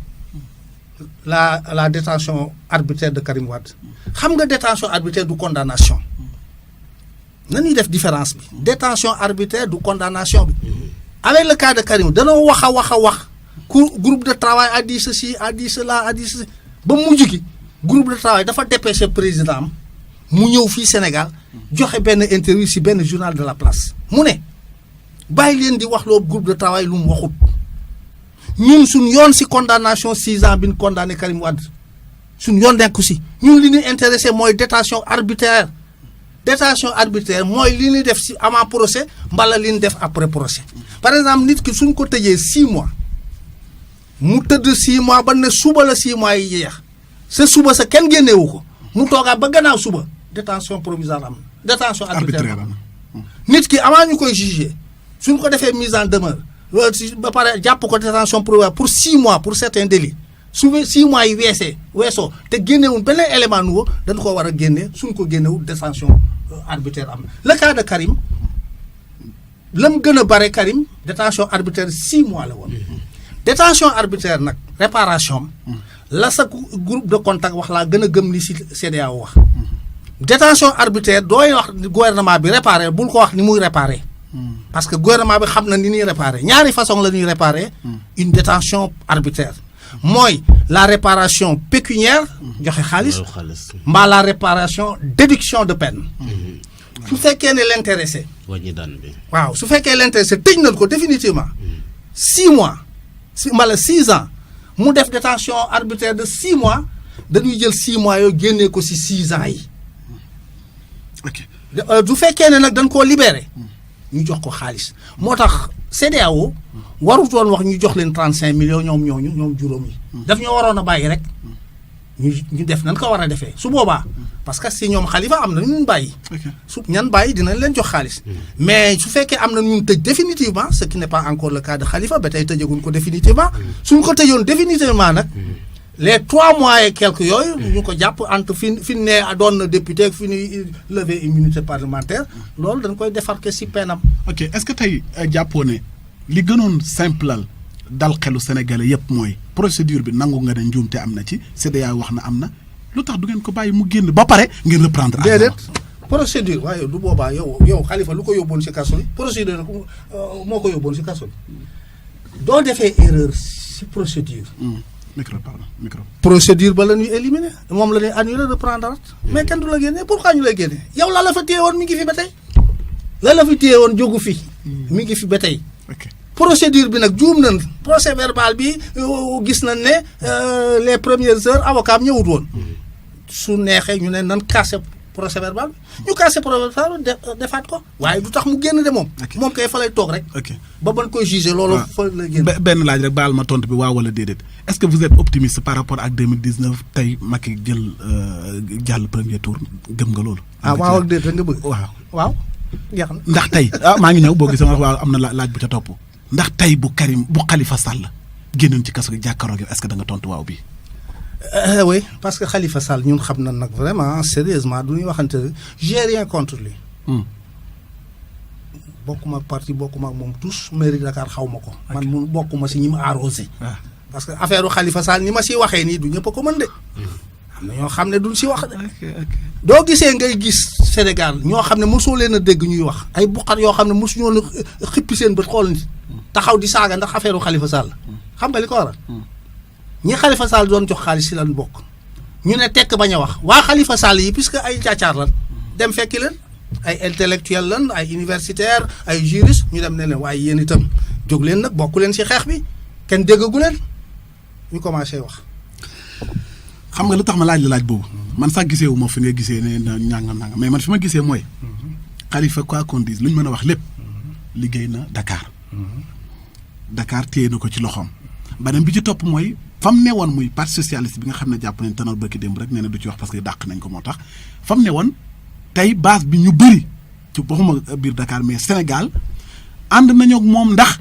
la détention arbitraire de Karim Wade xam nga détention arbitraire du condamnation nañuy def différence bi détention arbitraire du condamnation bi avec le cas de Karim danoo wax groupe de travail a dit ceci a dit cela a dit ceci ba mujj gi groupe de travail dafa dépêché président am mu ñëw fii Sénégal joxe benn interview ci benn journal de la place mu ne bàyyi leen di wax loo groupe de travail lu mu waxut ñun suñ yoon ci condamnation 6 ans bi ñu condamné Karim Wade suñ yoon nekku ci ñun li ñuy intéressé mooy détention arbitraire mooy li ñuy def ci avant procès mbala li ñu def après procès par exemple nit ki suñ ko tëjee 6 mois mu tëdd 6 mois ba ne suba la 6 mois yi jeex sa suba sa kenn génneewu ko mu toogaa ba gannaaw suba détention provisoire am détention arbitraire am nit ki avant ñu koy juger suñ ko defee mise en demeure ba pare jàpp ko détention provisoire pour 6 mois pour certains délits su 6 mois yi weesoo te génnewul beneen élément nouveau dañ ko war a génne suñ ko génnewul détention arbitraire am le cas de Karim lam gën a bare Karim détention arbitraire 6 mois la woon détention arbitraire nag réparation la sa groupe de contact wax laa gën a gëm li ci CEDEAO wax détention arbitraire dooy wax gouvernement bi réparé bul ko wax ni muy réparé parce que gouvernement bi xam na ni ñuy réparé ñaari façon la ñuy réparé une détention arbitraire mooy la réparation pécuniaire joxe xaalis mbaa la réparation déduction de peine su fekkee ne l'intéressé waaw su fekkee l'intéressé tëj nañ ko définitivement 6 mois mbala 6 ans mu def détention arbitraire de 6 mois dañuy jël 6 mois yooyu génnee ko ci 6 ans yi du fekkee ne nag dañ koo libéré ñu jox ko xaalis moo tax CEDEAO warutoon wax ñu jox leen 35 millions ñoom juróom yi daf ñoo waroon a bàyyi rek ñu def nan ko war a defee su boobaa parce que si ñoom xalifa am na ñu bàyyi. su ñan bàyyi dinañ leen jox xaalis. mais su fekkee am na ñu tëj définitivement ce qui n'est pas encore le cas de xalifa ba tey tëjaguñ ko définitivement. suñ ko tëjoon définitivement nag. les 3 mois et quelques yooyu. ñu ko jàpp entre fi ne doon na député fi ñuy lever immunité parlementaire. loolu dañ koy défarquer si peenam. ok est-ce que tey jàppoo ne li gënoon simplal dal xelu sénégalais yépp mooy procédure bi nangu nga ne njuumte am na ci CEDEAO wax na am na lu tax du ngeen ko bàyyi mu génn ba pare ngeen reprendre. déedéet procédure waaye du boobaa yow xalifa lu ko yóbboon si kaso bi procédure moo ko yóbboon si kaso bi doo defee erreur si procédure. micro. procédure ba la ñuy éliminer moom la ñuy annuler reprendre mais kenn du la génne pourquoi ñu lay génne yow la fa téye woon mi ngi fi ba tey la fi téye woon jógu fi mi ngi fi ba tey. procédure bi nag juum nañ procès verbal bi gis nañ ne les premières heures avocat am ñëwut woon su neexee ñu ne nan casser procès verbal bi ñu casser procès verbal defaat ko waaye du tax mu génn de moom. moom kay fa lay toog rek. ba ban koy juger loolu fa la génn. benn laaj rek baal ma tontu bi waaw wala déedéet est-ce que vous êtes optimiste par rapport ak 2019 tey Macky jàll premier tour gëm nga loolu. waaw ak déet rek nga bëgg. waaw jeex na. ndax tey maa ngi ñëw boo gisee waaw am na laaj bu ca topp. ndax tey bu Khalifa Sall génnoon ci kaso gi jàkkaarloo gi est-ce que da nga tontu waaw bi oui parce que Khalifa Sall ñun xam na nag vraiment sérieusement du ñuy waxante j'ai rien contre lui. bokkuma parti bokkuma ak moom tous mairie Dakar xaw ma ko. man mun bokkuma si ñi ma arrosé. parce que affaire Khalifa Sall ni ma si waxee nii du ñëpp a ko mën de. am na ñoo xam ne duñ si wax de. doo gisee ngay gis Sénégal ñoo xam ne mosoo leen a dégg ñuy wax ay buqat yoo xam ne mosu ñoo xippi seen bët xool nit taxaw di saaga ndax affaire Khalifa Sall. xam nga li ko waral. ñi Khalifa Sall doon jox xaalis si lan bokk. ñu ne tekk bañ a wax waa Khalifa Sall yi puisque ay caacaar lan dem fekki leen ay intellectuel lan ay universitaire ay juriste ñu dem ne leen waaye yéen itam jóg leen nag bokk leen si xeex bi kenn déggagu leen ñu commencé wax. xam nga lu tax ma laaj la laaj boobu man sax gisee wu ma fi nga gisee ne ñangam mais man fi ma gisee mooy Khalifa quoi qu'on dise lu ñu mën a wax lépp liggéey na Dakar téye na ko ci loxoom beneen bi ci topp mooy fam ne woon muy parti socialiste bi nga xam ne jàpp nañ Tanor Bërki démb rek nee na du ci wax parce que dàq nañ ko moo tax fam ne woon tey base bi ñu bëri ci waxuma biir Dakar mais Sénégal ànd nañoo ak moom ndax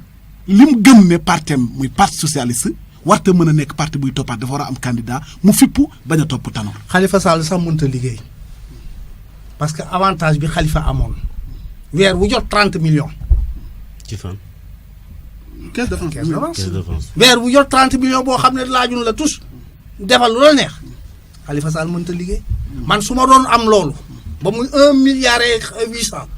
li mu gëm ne partem muy parti socialiste warta mën a nekk parti buy toppaat dafa war a am candidat mu fippu bañ a topp Tanor. Khalifa Sall sax mënta liggéey parce que avantage bi Khalifa amoon weer wu jot 30 millions. ci fan. caisse d'avance weer wu jot 30 millions boo xam ne laajuñ la tous defal lu la neex Khalifa Sall mënta liggéey. man su ma doon am loolu ba muy 1 milliard et 800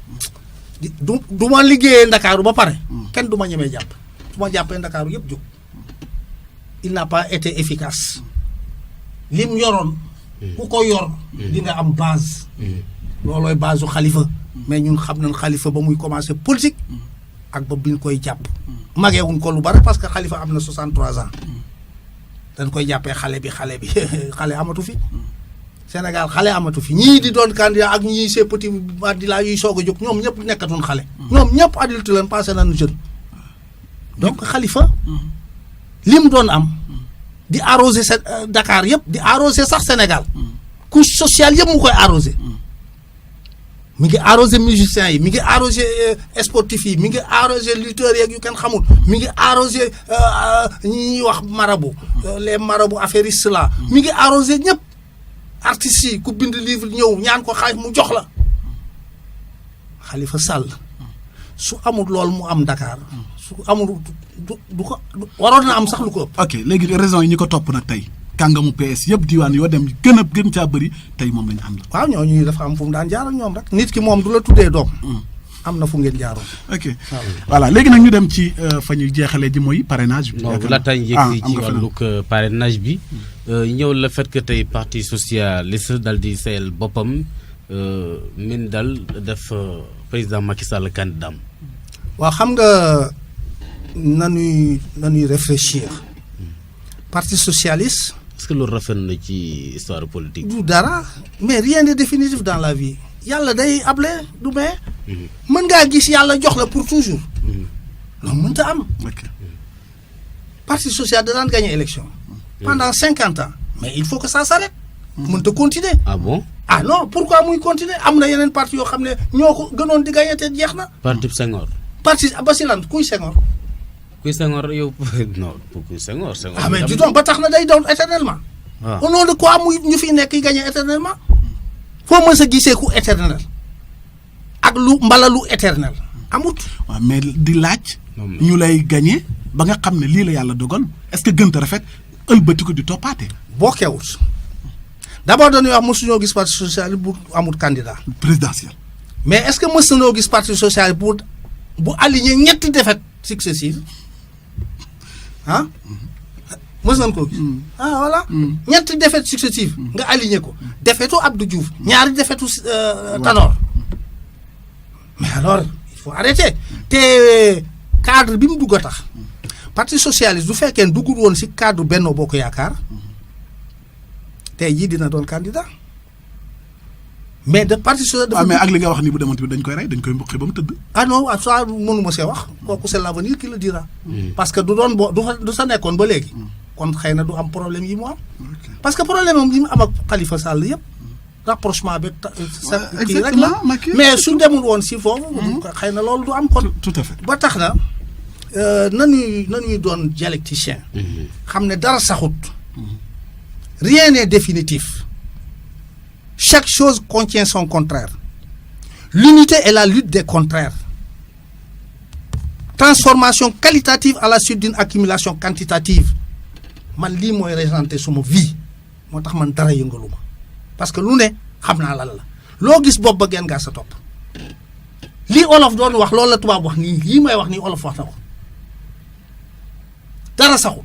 du ma liggéeyee Ndakaaru ba pare. kenn du ma ñemee jàpp su ma jàppee Ndakaaru yëpp jóg. il n'a pas été efficace lim yoroon ku ko yor di nga am base loolooy base u Khalifa mais ñun xam nañ Khalifa ba muy commencé politique ak ba bi ñu koy jàpp mageewuñ ko lu bari parce que Khalifa am na 63 ans dañ koy jàppee xale bi xale amatu fi Sénégal xale amatu fi ñii di doon candidat ak ñii ces petits candidats yuy soog a jóg ñoom ñëpp nekkatuñ xale ñoom ñëpp adulte leen passé nañu jeune donc Khalifa li mu doon am di arrosé Dakar yëpp di arrosé sax Sénégal couche sociale yëpp mu koy arrosé mi ngi arrosé musiciens yi mi ngi arrosé sportifs yi mi ngi arrosé lutteurs yeeg yu kenn xamul mi ngi arrosé ñi ñuy wax marabout les marabouts affairistes là mi ngi arrosé ñëpp artistes yi ku bind livre ñëw ñaan ko xaalis mu jox la Khalifa Sall su amul loolu mu am Dakar su amul du ko waroon na am sax lu ko ëpp. ok léegi raison yi ñi ko topp nag tey kàngamu PS yëpp diwaan yoo dem gën caa bëri tey moom lañu ànd. waaw ñooñu dafa am fu mu daan jaar ak ñoom rek. nit ki moom du la tuddee doom. am na fu ngeen jaaroon. ok voilà léegi nag ñu dem ci fa ñu jeexalee ji mooy parrainage bi. non laata ñu yegg ci wàllug parrainage bi. ñëw le fait que tey parti socialiste dal di sayal boppam min dal def président Macky Sall candidat am. waaw xam nga nanuy réfléchir. parti socialiste. est-ce que loolu rafet na ci histoire politique. du dara mais rien de définitif dans la vie yàlla day able du mais. mën ngaa gis yàlla jox la pour toujours. loolu mënta am. parti social da daan gagné élection. pendant 50 ans mais il faut que ça s'arrête. mënut a continuer. ah bon. ah non pourquoi muy continuer am na yeneen parti yoo xam ne ñoo ko gënoon di gagné te jeex na. parti Senghor. parti ba si lan kuy Senghor. kuy Senghor yow non kuy Senghor. ah mais dis donc ba tax na day doon éternellement. waaw au nom de quoi muy ñu fi nekk yi gagné éternellement. foo mës a gisee ku éternel ak lu mbala lu éternel amut. waaw mais di laaj. ñu lay gagné ba nga xam ne lii la yàlla dogal est-ce que gën a rafet ëlbati ko di toppaate. bokkewut d'abord dañuy wax mësuñoo gis parti socialiste bu amut candidat. présidentiel. mais est-ce que mës nañoo gis parti socialiste bu aligné ñetti défaites successives ah. mës nañ koo gis. ah voilà. ñetti défaites successives. nga aligné ko. défaitu Abdou Diouf. ñaari défaitu Tanor. mais alors il faut arrêter. te cadre bi mu dugg a tax. parti socialiste du fekkee ne duggul woon ci cadre Benno Bokk Yaakaar. tey jii dina doon candidat. mais de parti socialiste. dafa mais ak li nga wax ni bu demoon tamit dañ koy rey dañ koy mboqee ba mu tëdd. ah non ça mënuma see wax. kooku c'est l'avenir qui le dira. parce que du doon du sa nekkoon ba léegi. kon xëy na du am problème yi mu am. parce que problème am yi mu am ak Khalifa Sall yëpp. rapprochement bi kii rek la mais su demul woon si foofu. xëy na loolu du am kon. tout à fait ba tax na nañuy doon dialecticien. xam ne dara saxut. rien n'est définitif. Chaque chose contient son contraire. L'unité est la lutte des contraires. Transformation qualitative à la suite d'une accumulation quantitative. Man lii mooy représenté suma vie moo tax man dara yëngalu ma parce que lu ne xam naa lan la loo gis bopp ba genn gaa sa topp lii olof doon wax loolu la tubaab wax nii lii may wax nii olof wax na ko dara saxul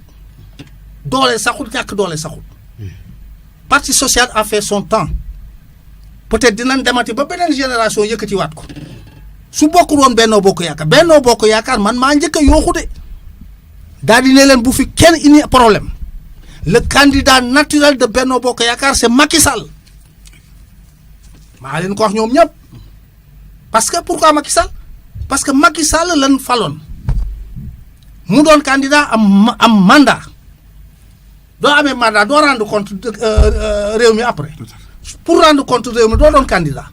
doole saxul ñàkk doole saxul. Parti social a fait son temps peut-être dinañ demati ba beneen génération yëkkatiwaat ko su bokkul woon Benno Bokk Yaakaar man maa njëkk a yooxu de daal di ne leen bu fi kenn indi problème le candidat naturel de Benno Bokk Yaakaar c'est Macky Sall maa leen ko wax ñoom ñëpp parce que pourquoi Macky Sall parce que Macky Sall lan faloon mu doon candidat am mandat doo amee mandat doo rendre compte réew mi après pour rendre compte réew mi doo doon candidat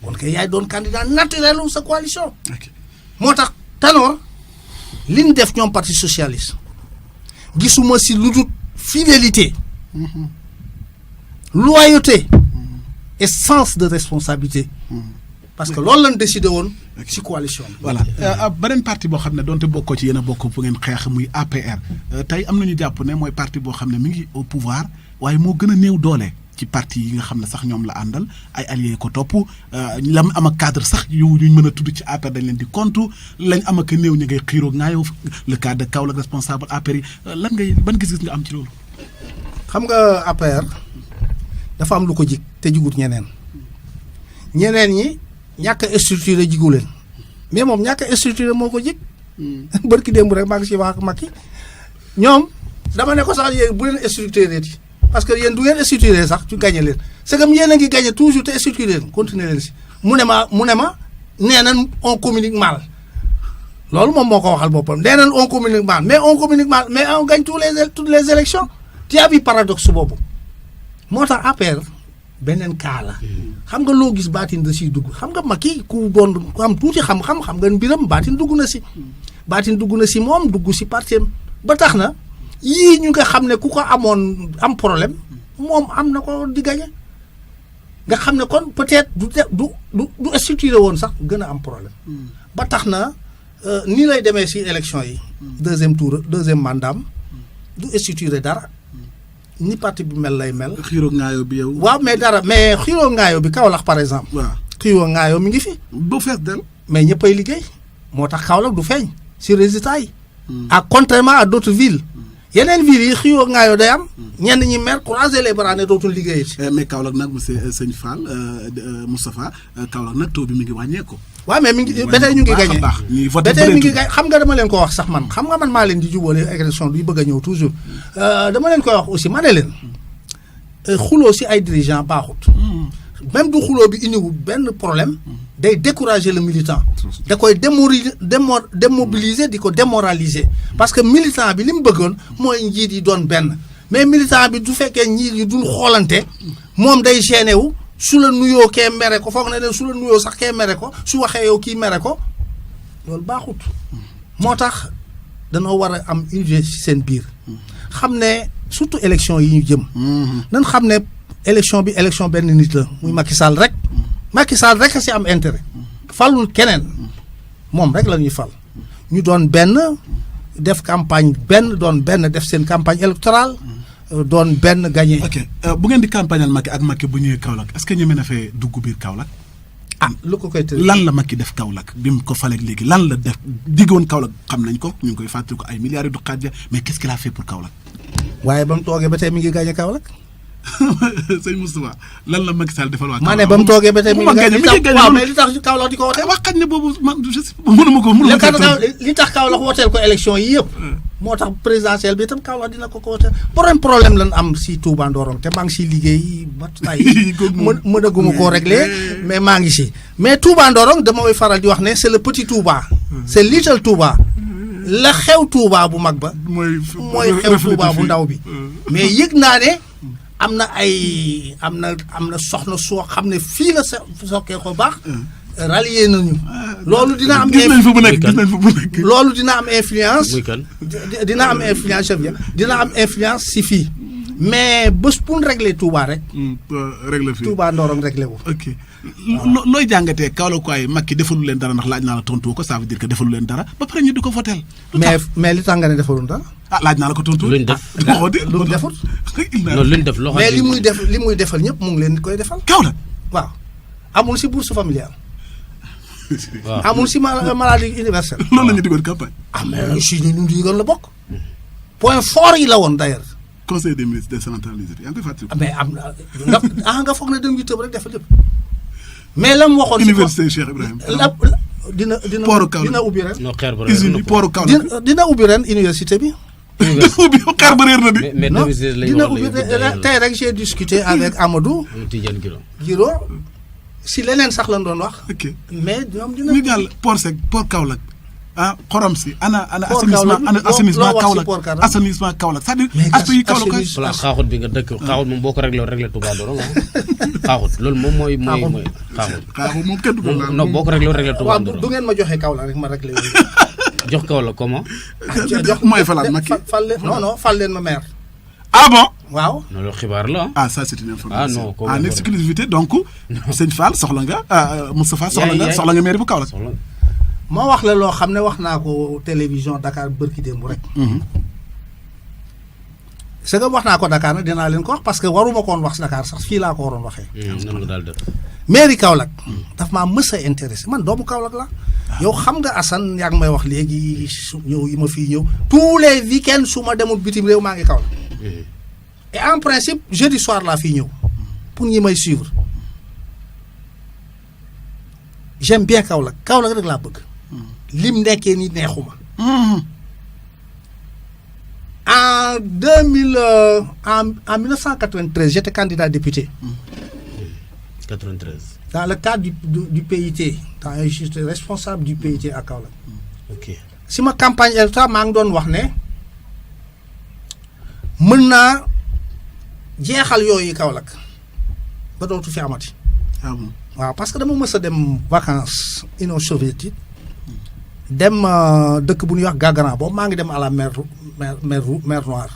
kon kay yaay doon candidat naturel sa coalition moo tax Tanor li ñu def ñoom parti socialiste gisuma si lu dul fidélité loyauté et sens de responsabilité parce que loolu lañ décidé woon ci coalition bi. voilà beneen parti boo xam ne donte bokkoo ci yéen a bokk fu ngeen xeex muy APR tey am nañu jàpp ne mooy parti boo xam ne mi ngi au pouvoir waaye moo gën a néew doole ci parti yi nga xam ne sax ñoom la àndal ay alliés ko topp lam am ak cadre sax yu ñu mën a tudd ci APR dañ leen di compte lañ am ak néew ñu ngay xiiroo ngaayoo le cas de Kaolack responsable APR yi lan ngay ban gis-gis nga am ci loolu. xam nga APR dafa am lu ko jig te jigut ñeneen ñi ñàkk a structuré jigu leen mais moom ñàkk a structuré moo ko jig. barki démb rek maa ngi si wax ak Macky ñoom dama ne ko sax yéen bu leen structuré ti parce que yéen du ngeen structuré sax ci gagné leen c'est comme yéen a ngi gagné toujours te structuré leen continuer leen si mu ne ma nee nañ on communique mal loolu moom moo ko waxal boppam nee nañ on communique mal mais on gagne toutes les élections tu as vu paradoxe boobu moo tax APR beneen cas la xam nga loo gis baatin da siy dugg xam nga Macky ku doon am tuuti xam-xam xam nga mbiram baatin dugg na si moom dugg si partem ba tax na yii ñu nga xam ne ku ko amoon am problème moom am na ko di gagné nga xam ne kon peut-être du structuré woon sax gën a am problème ba tax na nii lay demee si élection yi deuxième mandat du structuré dara ni parti bi mel lay mel. xiiroo ngaayoo bi yow. waaw mais xiiroo ngaayoo bi Kaolack par exemple. waaw xiiroo ngaayoo mi ngi fi. bu fees del mais ñëppay liggéey moo tax Kaolack du feeñ si résultat yi. contrairement à d'autres villes. yeneen villes yi xiiroo ngaayoo day am. ñenn ñi mer croiser les bras ne dootul liggéey ci. mais Kaolack nag monsieur Sëñ Fall Moustapha Kaolack nag taux bi mi ngi wàññeeku. waaw mais mi ngi ba tey ñu ngi gagné ba tey mi ngi gagné xam nga dama leen ko wax sax man xam nga man maa leen di jubóole élection duy bëgg a ñëw toujours dama leen koy wax aussi ma ne leen xuloo si ay dirigeants baaxut même du xuloo bi indiwul benn problème day décourager le militant da koy démobiliser di ko démoraliser parce que militant bi li mu bëggoon mooy njiit yi doon benn mais militant bi du fekkee ñii yi duñ xoolante moom day gêné wu su la nuyoo kee mere ko foog na ne su la nuyoo sax kee mere ko su waxee yow kii mere ko loolu baaxut moo tax danoo war a am unité ci seen biir xam ne surtout élection yi ñu jëm nan xam ne élection bi élection benn nit la muy Macky Sall rek a si am intérêt falul keneen moom rek la ñuy fal ñu doon benn def campagne benn doon benn def seen campagne électorale doon benn gagné. ok bu ngeen di campagnal Macky ak Macky bu ñëwee Kaolack est-ce que ñeme na fee dugg biir Kaolack. lu ko koy tëjee lan la Macky def Kaolack bi mu ko faleeg léegi lan la def diggoon Kaolack xam nañ ko ñu ngi koy fàttali ko ay milliards du xaaj mais qu'est-ce qu'il a fait pour Kaolack. waaye ba mu toogee ba tey mi ngi gagné Kaolack. sëñ Moustapha lan la Macky Sall defal waa Kaolack. maa ne ba mu toogee ba tey mi ngi gagné waaw mais li tax Kaolack di ko wootee. wax xañ ne boobu man je sais mënuma ko li tax Kaolack wooteel ko élection yi yëpp. moo tax présidentielle bi itam Kaolack dina ko wooteel. problème lan am si Touba Ndorong te maa ngi siy liggéey ba tey mënaguma koo réglé mais maa ngi si. mais Touba Ndorong dama koy faral di wax ne c'est le petit Touba. c'est little Touba. la xew Touba bu mag ba. mooy xew Touba bu ndaw bi. mais yëg naa ne. am na soxna soo xam ne fii la sokkee ko baax. rallié nañu. loolu dina am. gis nañ fa bu nekk loolu dina am influence. dina am influence dina am influence si fii. mais bés pour régler Touba rek. régler fii Touba Ndorong régler wu. ok looy jàngatee Kaolack waaye Macky defalu leen dara ndax laaj naa la tontu ko ça veut dire que defalu leen dara ba pare ñu di ko votel. mais li tax nga ne defaluñ dara. laaj naa la ko tontu. luñ def lu defut. non luñ def loxo mais li muy defal ñëpp mu ngi leen di koy defal. Kaolack waaw amul si bourse familiale. waaw amul si maladie universelle. loolu la ñu diggoon campagne. mais si ñu digoon la bokk. point fort yi la woon d'ailleurs. conseil des ministres décentralisé yaa ngi koy fàttali. mais am na nga foog ne dem yu tëb rek defal lépp. mais la mu waxoon. université Cheikh Ibrahima. dina ubbi ren. non xeer ba usine bi pooru Kaolack. dina ubbi ren université bi. ubbi xeer ba réer na di. mais non dina ubbi tey rek j'ai discuté avec Amadou. Tidiane Giro si leneen sax lañ doon wax. ok mais ñoom dina. ñu jàll port sec port Kaolack xorom si ana port assainissement Kaolack Kaolack assainissement Kaolack c'est-à-dire aspect yi Kaolack xaaxut bi nga dëkk xaaxut moom boo ko réglé Touba Ndorong xaaxut loolu moom mooy xaaxut moom kenn du ko laal non boo ko réglé Touba waaw Ndorong du ngeen ma joxe Kaolack rek ma réglé jox Kaolack comment mooy falaat Macky fal leen ma maire bon waaw non loolu xibaar la ça c'est une information en exclusivité donc sëñ Fall soxla nga Moustapha soxla nga maire bu Kaolack moo wax la loo xam ne wax naa ko télévision Dakar bërki démb rek. c'est que wax naa ko Dakar nag dinaa leen ko wax parce que waruma ko woon wax Dakar sax fii laa ko waroon waxee. nan nga daal def. mairie Kaolack. daf maa mës a intéressé man doomu Kaolack la. yow xam nga Assane yaa ngi may wax léegi ñëw yi ma fii ñëw. tous les week-ends su ma demul bitim réew maa ngi Kaolack. et en principe jeudi soir laa fii ñëw pour ñi may suivre. j'aime bien Kaolack rek laa bëgg. lim nekkee ni neexuma. en 1993 j'étais candidat député. 93. dans le cadre du PIT. j'étais responsable du PIT à Kaolack. ok si ma campagne électorale maa ngi doon wax ne mën naa jeexal yooyu Kaolack ba dootu fi amati. waaw parce que dama mës a dem vacances Union soviétique dem dëkk bu ñuy wax Gagaran boobu maa ngi dem à la mer Noire.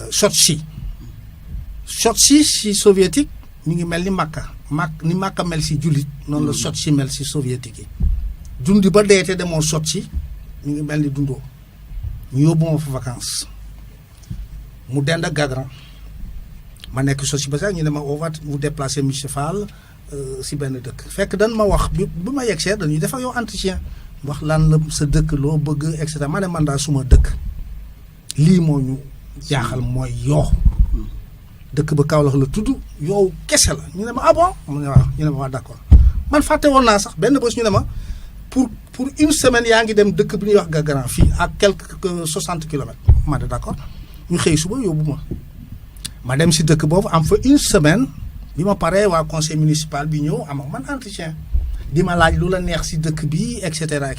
Sotchi si soviétique mi ngi mel ni Makka ni Makka mel si jullit noonu la Sotchi mel si soviétique yi. dundi ba deete demoo Sotchi mi ngi mel ni dundoo ñu yóbbu ma fa vacances mu dend ak Gagaran ma nekk Sotchi ba sax ñu ne ma on va vous déplacer monsieur Fall si benn dëkk fekk dan ma wax bi ma yegsee dañuy def ak yow entretien wax lan la sa dëkk loo bëgg et cetera ma ne man daal suma dëkk lii moo ñu jaaxal mooy yoo dëkk ba Kaolack la tudd yow kese la ñu ne ma bon mu ne waaw ñu ne ma waa d'accord man fàtte woon naa sax benn bés ñu ne ma pour une semaine yaa ngi dem dëkk bi ñuy wax Gagaran fii à quelques 60 kilomètres ma ne d'accord ñu xëy suba yóbbu ma dem si dëkk boobu am fa une semaine bi ma paree waa conseil municipal bi ñëw am ak man entretien di ma laaj lu la neex si dëkk bi et cetera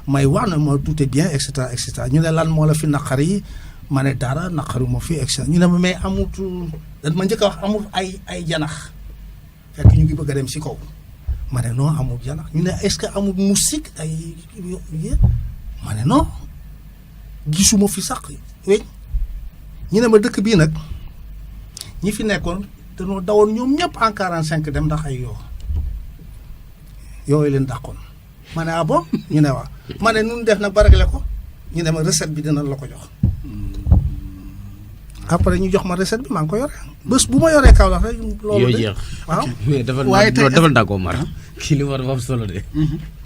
may wax na ma tout est bien et cetera ñu ne lan moo la fi naqari ma ne dara naqaruma fi ex ñu ne ma mais amut dañ ma njëkk a wax amul ay janax fekk ñu ngi bëgg a dem si kaw ma ne non amul janax ñu ne est-ce que amul musique ay ma ne non gisuma fi sax weñ ñu ne ma dëkk bii nag ñi fi nekkoon dañoo dawoon ñoom ñëpp en 45 dem ndax ay yooyu leen dàqoon ma ne ah bon ñu ne waaw ma ne nun def nag ba réglé ko ñu ne ma recette bi dina la ko jox après ñu jox ma recette bi maa ngi ko yore bés bu ma yoree Kaolack rek loolu de waaw mais waaye tey defal ndànkoo Mar kii li war dafa am solo de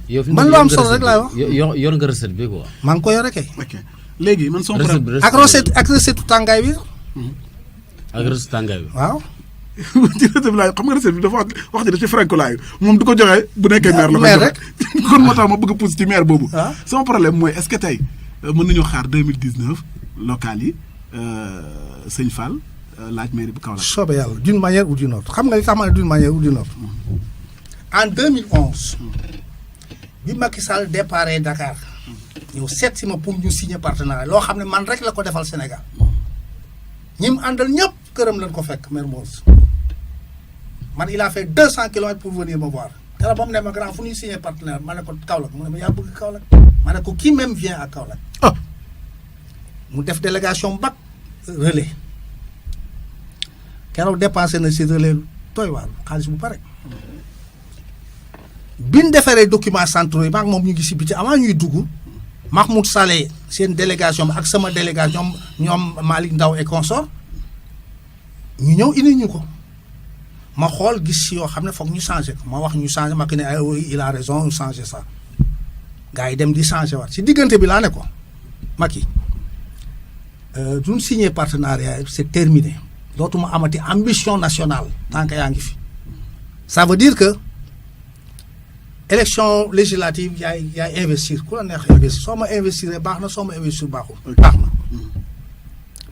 yow man lu am solo rek laay wax yor nga recette bi quoi maa ngi ko yore kay ok léegi man sama problème ak recette tàngaay bi ak recette tàngaay bi ci waaw recette bi laay xam nga recette bi dafa wax ji da ci franco laay moom du ko joxee bu nekkee maire la maire ko rek joxe kon moo tax ma bëgg a pousse ci maire boobu waaw sama problème mooy est-ce que tey mën nañoo xaar 2019 local yi Sëñ Fall laaj mairie bu Kaolack soobee yàlla d'une manière ou d'une autre xam nga li tax ma ne d'une manière ou d'une autre en 2011 bi Macky Sall déparé Dakar ñëw seet si ma pour ñu signer partenariat loo xam ne man rek la ko defal Sénégal ñi mu àndal ñëpp këram lañ ko fekk Mermoz man il a fait 200 kilomètres pour venir me voir keroog ba mu ne ma grand fu ñuy signer partenariat ma ne ko Kaolack mu ne ma yaa bëgg Kaolack ma ne ko qui même vient à Kaolack mu def délégation bac relais keroog dépensé na si relais tooy waar xaalis bu pare biñ defaree documents centraux yi maak moom ñu ngi si biti avant ñuy dugg Mahmoud Saleh seen délégation ak sama délégation ñoom Malick Ndaw et consort ñu ñëw indi ñu ko ma xool gis si yoo xam ne foog ñu changé ko ma wax ñu changé ma ko ne ay oui il a raison ñu changé ça gars yi dem di changé waat si diggante bi laa ne ko Macky duñ signé partenariat c'est terminé dootuma amati ambition nationale tant que yaa ngi fi ça veut dire que élection législative yaay investir ku la neex investir soo ma investir baax na soo ma investir baaxul baax na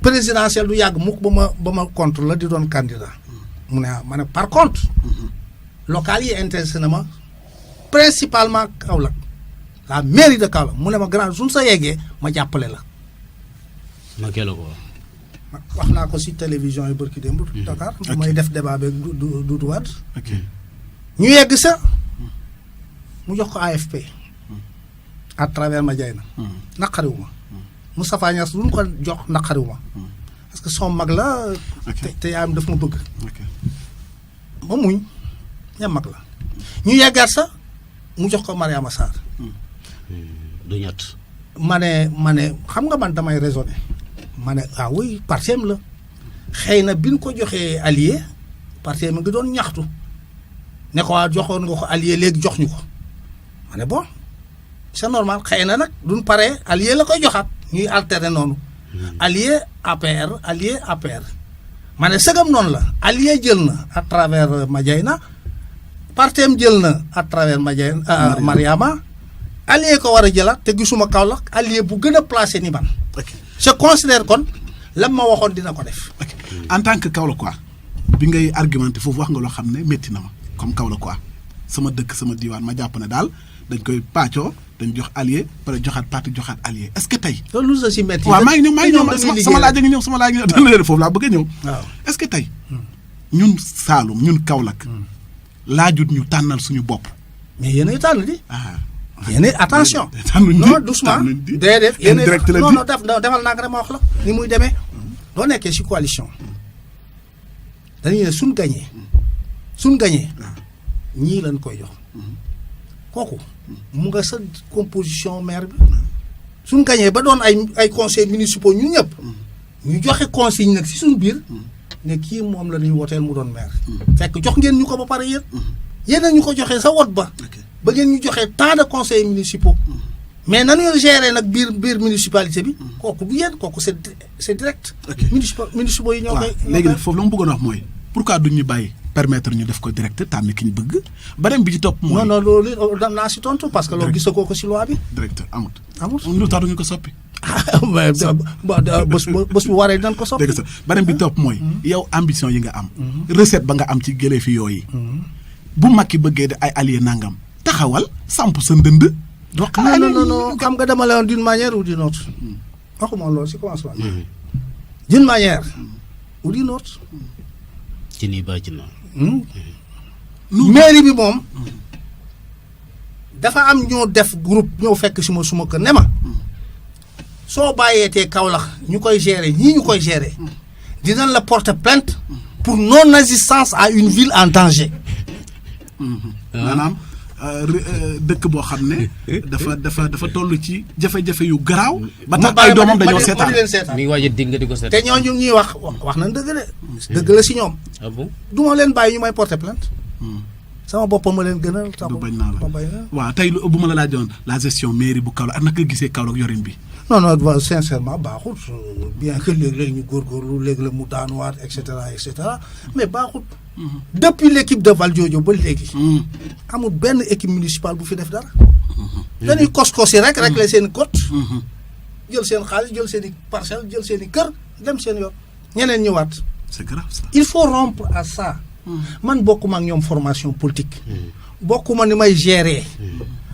présidentielle du yàgg mukk ba ma contre la di doon candidat mu ne ma ne par contre local yi intéressé na ma principalement Kaolack la mairie de Kaolack mu ne ma grand suñ sa yeggee ma jàppale la ma kee la ko wax naa ko si télévision yi bërki démb Dakar bu may def débat beeg du Wade ñu yegg sa mu jox ko AFP à travers Madiayna naqariwu ma Moustapha Niass lu ñu ko jox naqariwu ma parce que son mag la te yaayam daf ma bëgg ma muñ ña mag la ñu yeggaat sa mu jox ko Mariama Sarr du ñett ma ne xam nga man damay raisonner ma ne ah oui partem la xëy na bi ñu ko joxee allié partem ngi doon ñaxtu ne ko waa joxoon nga ko allié léegi jox ñu ko ma ne bon c'est normal xëy na nag duñ paree allié la koy joxaat ñuy alterner noonu allié APR allié APR ma ne sëgam noonu la allié jël na à travers Madiayna partem jël na à travers Madiayna Mariama allié ko war a jëlaat te gisuma Kaolack allié bu gën a placé ni man je considère kon lam ma waxoon dina ko def en tant que Kaolack quoi bi ngay argumenté foofu wax nga loo xam ne métti na ma comme Kaolack quoi sama dëkk sama diwaan ma jàpp ne daal dañ koy pàccoo dañ jox allié pare joxaat parti joxaat allié est-ce que tey loolu lu si métti waaw maa ngi ñëw sama laaj a ngi ñëw sama laaj ngi ñëw dana leen foofu laa bëgg a ñëw waaw est-ce que tey ñun Saalum ñun Kaolack laajut ñu tànnal suñu bopp mais yéenay tànn di yéenay attention tànnuñ non doucement déedéet yéenay non non defal naa ko rek ma wax la ni muy demee doo nekkee si coalition dañuy ne suñ gañee ñii lañ koy jox kooku mu nga sa composition maire bi suñ gañee ba doon ay conseils municipaux ñun ñëpp ñu joxe consigne nag si suñ biir ne kii moom la ñuy woteel mu doon maire fekk jox ngeen ñu ko ba pare yéen ñu ko joxee sa wot ba ngeen ñu joxee tant de conseils municipaux mais nañu gérer nag biir municipalité bi kooku du yéen kooku c'est direct municipaux yi ñoo koy léegi nag foofu la mu bëggoon wax mooy pourquoi duñ ñu bàyyi permettre ñu def ko direct tànn ki ñu bëgg beneen bi ci topp mooy non loolu dam naa si tontu parce que loolu gisagoo ko si loi bi direct amut lu tax duñu ko soppi bés bu waree dinañ ko soppi dégg sa beneen bi topp mooy yow ambition yi nga am recette ba nga am ci gëlee fi yooyu bu Macky bëggee de ay allié nangam taxawal samp sa ndënd non xam nga dama la woon d'une manière ou d'une autre waxuma loolu si commencement d'une manière ou d'une autre. ci nii ba ci mairie bi moom dafa am ñoo def groupe ñoo fekk suma kër ne ma soo bàyyeetee Kaolack ñu koy gérer ñii ñu koy gérer dinañ la porter plainte pour non assistance à une ville en danger. maanaam dëkk boo xam ne dafa toll ci jafe-jafe yu garaaw. ba tax ay doomam dañoo seetaan mi ngi waaj a dig nga di ko seetaan. te ñooñu ñuy wax nañ dëgg de. dëgg la si ñoom. ah bon du ma leen bàyyi ñu may porter plainte. sama boppam ma leen gënal. du bañ naa la waaw tey bu ma la laajoon la gestion mairie bu Kaolack ak naka gisee Kaolack yorin bi. non sincèrement baaxut bien que léeg-léeg ñu góorgóorlu léeg-léeg mu daanuwaat et cetera mais baaxut. depuis l'équipe de Valdiodio ba léegi. amul benn équipe municipale bu fi def dara. dañuy kos-kosi rek la seen cote. jël seen xaalis jël seen i parcelle jël seen i kër dem seen yoon ñeneen ñëwaat. c'est grave ça. il faut rompre à ça. man bokkuma ak ñoom formation politique. bokkuma ni may gérer.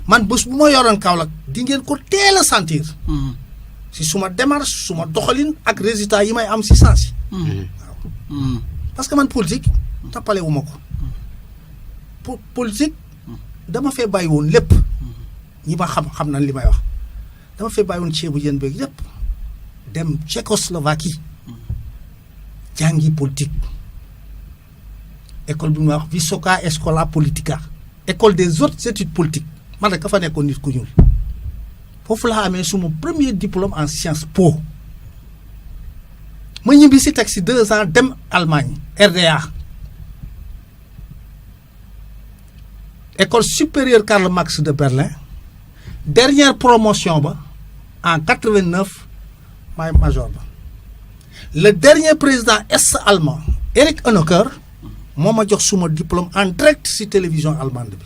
man bés bu ma yoroon Kaolack di ngeen ko teel a sentir. si suma démarche suma doxalin ak résultat yi may am si sens yi. waaw parce que man politique tappale wu ma ko. politique dama fee bàyyi woon lépp. ñi ma xam nañ li may wax dama fee bàyyi woon ceebu jën beeg lépp dem Tchécoslovaquie jàngi politique école bi mu wax Vysoká Škola Politika école des hautes études politiques man rek ka fa nekkoon nit ku ñuul foofu laa amee suma premier diplôme en Sciences Po ma ñibbi si teg si 2 ans dem Allemagne RDA école supérieure Karl Marx de Berlin dernière promotion ba en 89 maay major ba le dernier président est-allemand Erich Honecker moo ma jox suma diplôme en direct si télévision allemande bi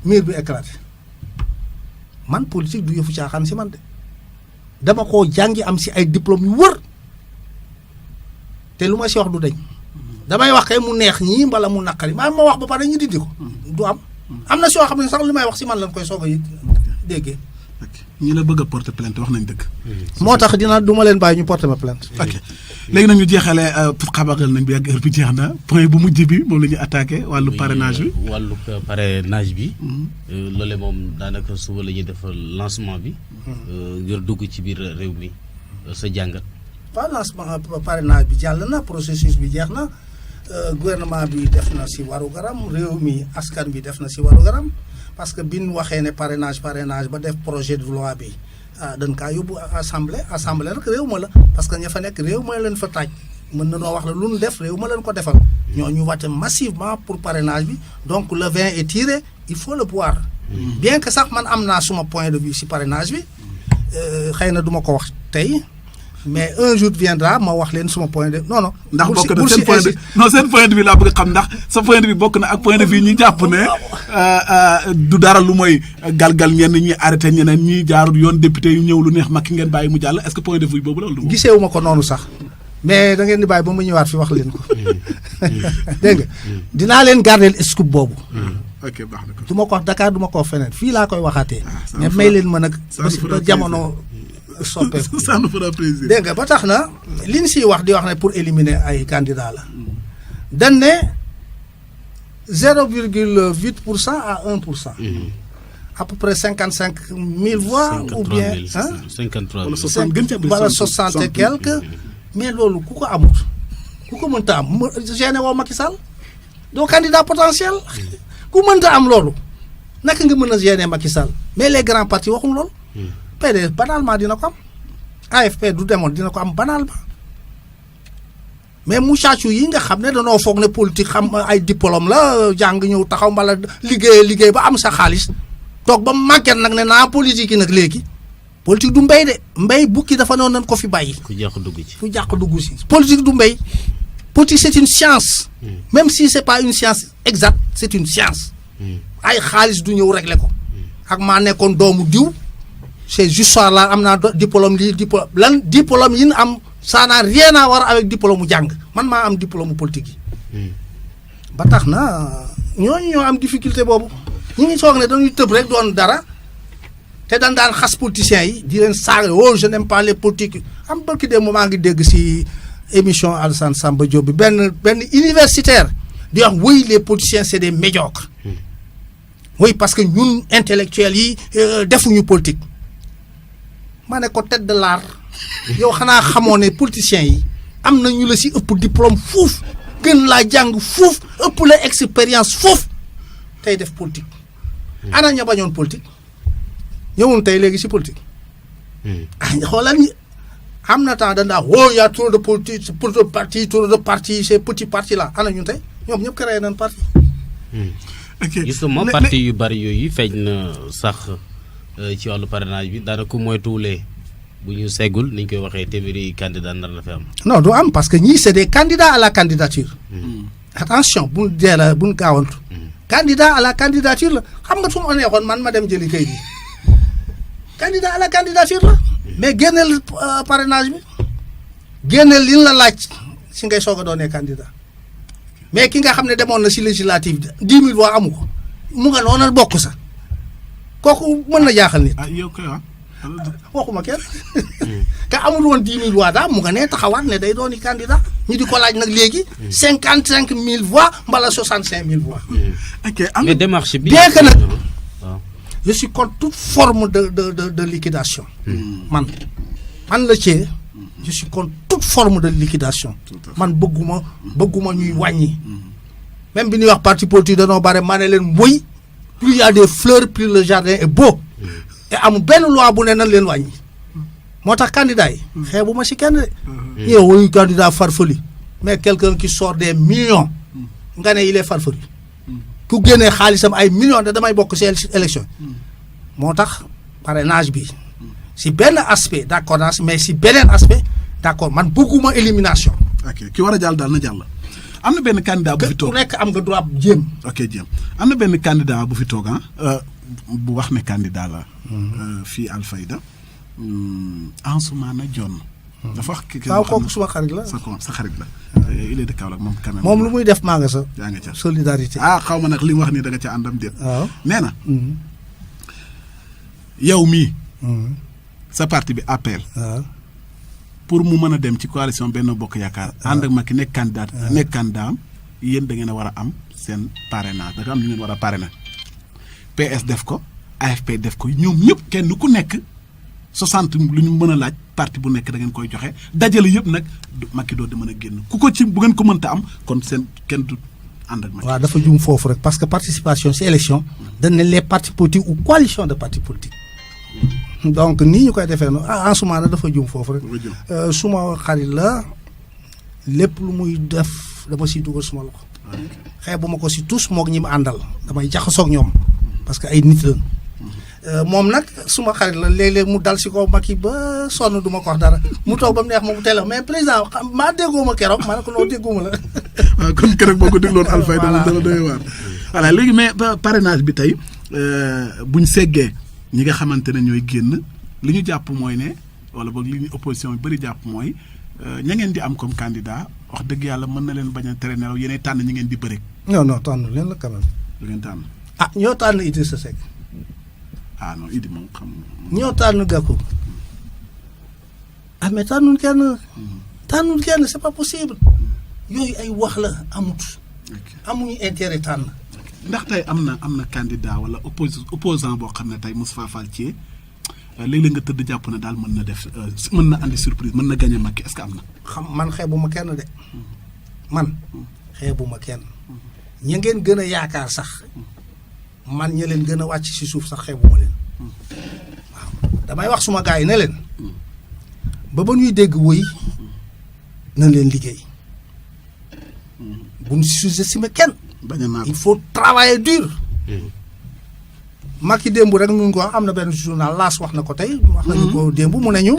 mur bi éclaté man politique du yëfu caaxaan si man de dama koo jàngi am si ay diplôme yu wër te lu ma si wax du dañ damay wax kay mu neex ñii mbala mu naqari maa ma wax ba pare ñu dindi ko du am na si yoo xam ne sax li may wax si man lañ koy soog a déggee. ñi la bëgg a porter plainte wax nañ dëgg. moo tax du ma leen bàyyi ñu porter ma plainte. ok léegi nag ñu jeexalee xabagal nañ bi ak heure bi jeex na point bu mujj bi moom la ñuy attaqué wàllu parrainage bi. wàllu parrainage bi. loole moom daanaka suba la ñuy def lancement bi. ngir dugg ci biir réew mi sa jàngat. waaw lancement parrainage bi jàll na processus bi jeex na gouvernement bi def na si waru garam réew mi askan bi def na si waru garam parce que bi ñu waxee ne parrainage ba def projet de loi bi dañ kaa yóbbu assemblée nag réew ma la parce que ña fa nekk réew ma leen fa taaj mën na noo wax la lu ñu def réew ma leen ko defal ñooñu wate massivement pour parrainage bi donc le vin est tiré il faut le boire bien que sax man am naa suma point de vue si parrainage bi xëy na du ma ko wax tey mais un jour viendra ma wax leen suma point de non. ndax bokk na seen point de seen point de vue laa bëgg a xam ndax sa point de vue bokk na ak point de vue ñi jàpp ne du dara lu mooy galgal ñenn ñi arrêté ñeneen ñi jaarul yoon député yu ñëw lu neex Macky ngeen bàyyi mu jàll est-ce que point de vue boobu loolu. giseewu ma ko noonu sax mais da ngeen di bàyyi ba mu ñëwaat fi wax leen ko dégg nga dinaa leen garder scoop boobu. ok baax na ko. du ma ko wax Dakar du ma ko wax feneen fii laa koy waxaatee. mais may leen ma nag ba jamono. soppeeku ça nous fera plaisir. dégg nga ba tax na li ñu siy wax di wax ne pour éliminer ay candidats la dañ ne 0,8% à 1%. à peu près 55 000 voix. ou bien 53 000 wala 60 et quelques. mais loolu ku ko amut ku ko mënta am gêné woo Macky Sall doo candidat potentiel ku mënta am loolu naka nga mën a gêné Macky Sall mais les grands partis waxuñ loolu. PDS banalement dina ko am AFP du demoon dina ko am banalement mais muchacho yi nga xam ne danoo foog ne politique xam ay diplôme la jàng ñëw taxaw mbala liggéey ba am sa xaalis toog ba màgget nag ne naa politique yi nag léegi politique du mbéy de mbéy bukki dafa noonu nañ ko fi bàyyi. ku jàq dugg ci. politique du mbéy politique c'est une science. même si c'est pas une science exacte c'est une science. ay xaalis du ñëw régler ko. ak maa nekkoon doomu diw. c'est juste ça là am naa diplôme lii diplôme yi ñu am ça n'a rien à voir avec diplôme mu jàng man maa am diplôme mu politique yi. ba tax na ñooñu ñoo am difficulté boobu ñu ngi soog ne dañuy tëb rek doon dara te dañ daan xas politiciens yi di leen saaga je n'aime pas les politiques am barki de maa ngi dégg si émission Alassane Samba Diop bi benn universitaire di wax oui les politiciens c'est des médiocres oui parce que ñun intellectuels yi defuñu politique ma ne ko tête de l'art yow xanaa xamoo ne politiciens yi am na ñu la si ëpp diplôme fuuf gën laa jàng fuuf ëpp la expérience fuuf tey def politique ana ña bañoon politique ñëwoon tey léegi si politique xoolal ñi am na temps dañ daa y a trop de politique trop de parti ces petits partis là ana ñun tey ñoom ñëpp créé nañ parti justement parti yu bari yooyu feeñ na sax ci wàllu parrainage bi daanaka moytuwulee bu ñu seggul ni ñu koy waxee téeméeri candidat nar na fi am. non du am parce que ñii c'est des candidats à la candidature. attention bu ñu dee la bu ñu gaawantu. candidat à la candidature la xam nga su ma neexoon man ma dem jëli kayit yi candidat à la candidature la. mais génneel parrainage bi génneel li ñu la laaj si ngay soog a doonee candidat mais ki nga xam ne demoon na si législative 10 000 voix amu ko mu nga noonu bokk sax kooku mën na jaaxal nit. ah yow kay waxuma kenn ka amul woon 10 000 voix daal mu nga ne taxawaat ne day dooni candidat ñu di ko laaj nag léegi 55 000 voix mbala 65 000 voix. ok mais démarche bi. bien que nag je suis contre toute forme de liquidation. man la cee je suis contre toute forme de liquidation. man bëgguma ñuy wàññi. même bi ñuy wax parti politique danoo bare ma ne leen woy plus il y a des fleurs plus le jardin est beau. te amul benn loi bu ne nan leen wàññi moo tax candidat yi xeebu ma si kenn de yow woyu candidat farfelu mais quelqu'un qui sort des millions nga ne il est farfelu ku génnee xaalisam ay millions de damay bokk si élection moo tax parrainage bi si benn aspect d'accord naa mais si beneen aspect d'accord man bëgguma élimination. ok ki war a jàll daal na jàll. am na benn candidat bu fi toog ku nekk am nga droit jéem. ok jéem am na benn candidat bu fi toog bu wax ne candidat la. fii Alfayda. Ansoumana Dione. dafa wax kii waaw kooku suma xarit la. sa xarit la. il est de Kaolack moom quand même. moom lu muy def maa nga sa. yaa nga ca solidarité. xaw ma nag li mu wax nii da nga ca àndam déet. waaw nee na. yow mii. sa parti bi appel. waaw. pour mu mën a dem ci coalition Benno Bokk Yaakaar. ànd ak Macky nekk candidat nekk candidat am yéen da ngeen a war a am seen parrainage da nga am lu ngeen war a parrainer. PS def ko AFP def ko ñoom ñëpp kenn ku nekk 60 lu ñu mën a laaj parti bu nekk da ngeen koy joxe dajale yëpp nag Macky doo di mën a génn ku ko ci bu ngeen ko mënta am kon seen kenn du ànd ak Macky. waaw dafa jum foofu rek parce que participation si élection dañ ne les partis politiques ou coalition de partis politiques. donc nii ñu koy defee noonu Ansoumana dafa jum foofu rek. suma xarit la lépp lu muy def dama siy dugal suma loxo. xeebu ma ko si tous moog ñi ma àndal damay jaxasoog ñoom parce que ay nit lañ. moom nag suma xarit la léeg-léeg mu dal si kaw Macky ba sonn du ma ko wax dara mu toog ba mu neex ma mu teel mais président maa déggoo ma keroog ma ne ko noo déggoo ma la. waaw kon keroog boo ko dégloon Alfayda dama doy waar. voilà léegi mais parrainage bi tey buñ seggee ñi nga xamante ne ñooy génn li ñu jàpp mooy ne wala boog li ñu opposition bi bëri jàpp mooy ña ngeen di am comme candidat wax dëgg yàlla mën na leen bañ a tere nelaw yéenay tànn ñi ngeen di bëri. non tànn leen la quand même. lu ngeen tànn. ñoo tànn Idrissa Seck. non Idi moom xam. ñoo tànn Gakou. mais tànnul kenn. tànnul kenn c'est pas possible. yooyu ay wax la amut. amuñu intérêt tànn. ndax tey am na candidat wala opposant boo xam ne tey Moustapha Fall Thié léeg-léeg nga tëdd jàpp ne daal mën na def mën na andi surprise mën na gagné Macky est-ce que am na. man xeebuma kenn de man xeebuma kenn ña ngeen gën a yaakaar sax man ña leen gën a wàcc si suuf sax xeebuma leen waaw damay wax suma gars yi ne leen ba ñuy dégg woy na leen liggéey buñ sous-estimer kenn. il faut travailler dur. Macky démb rek ñu ko wax am na benn journal laas wax na ko tey. wax nañu ko démb mu ne ñu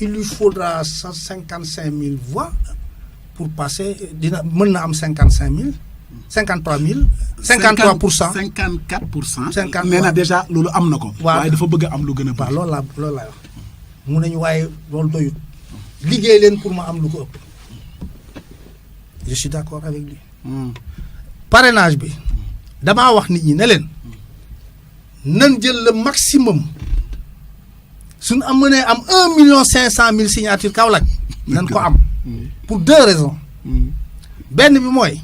il lui faudra 155 000 voix pour passer mën na am 55 000 53 000. 53%. 54%. 54 nee na déjà loolu am na ko. waaye dafa bëgg a am lu gën a bëri. waaw loolu laay wax mu ne ñu waaye loolu doyut liggéey leen pour ma am lu ko ëpp. je suis d'accord avec lui. parrainage bi damaa wax nit ñi ne leen nan jël le maximum suñu am mënee am 1,5 million signatures Kaolack nañ ko am pour 2 raisons benn bi mooy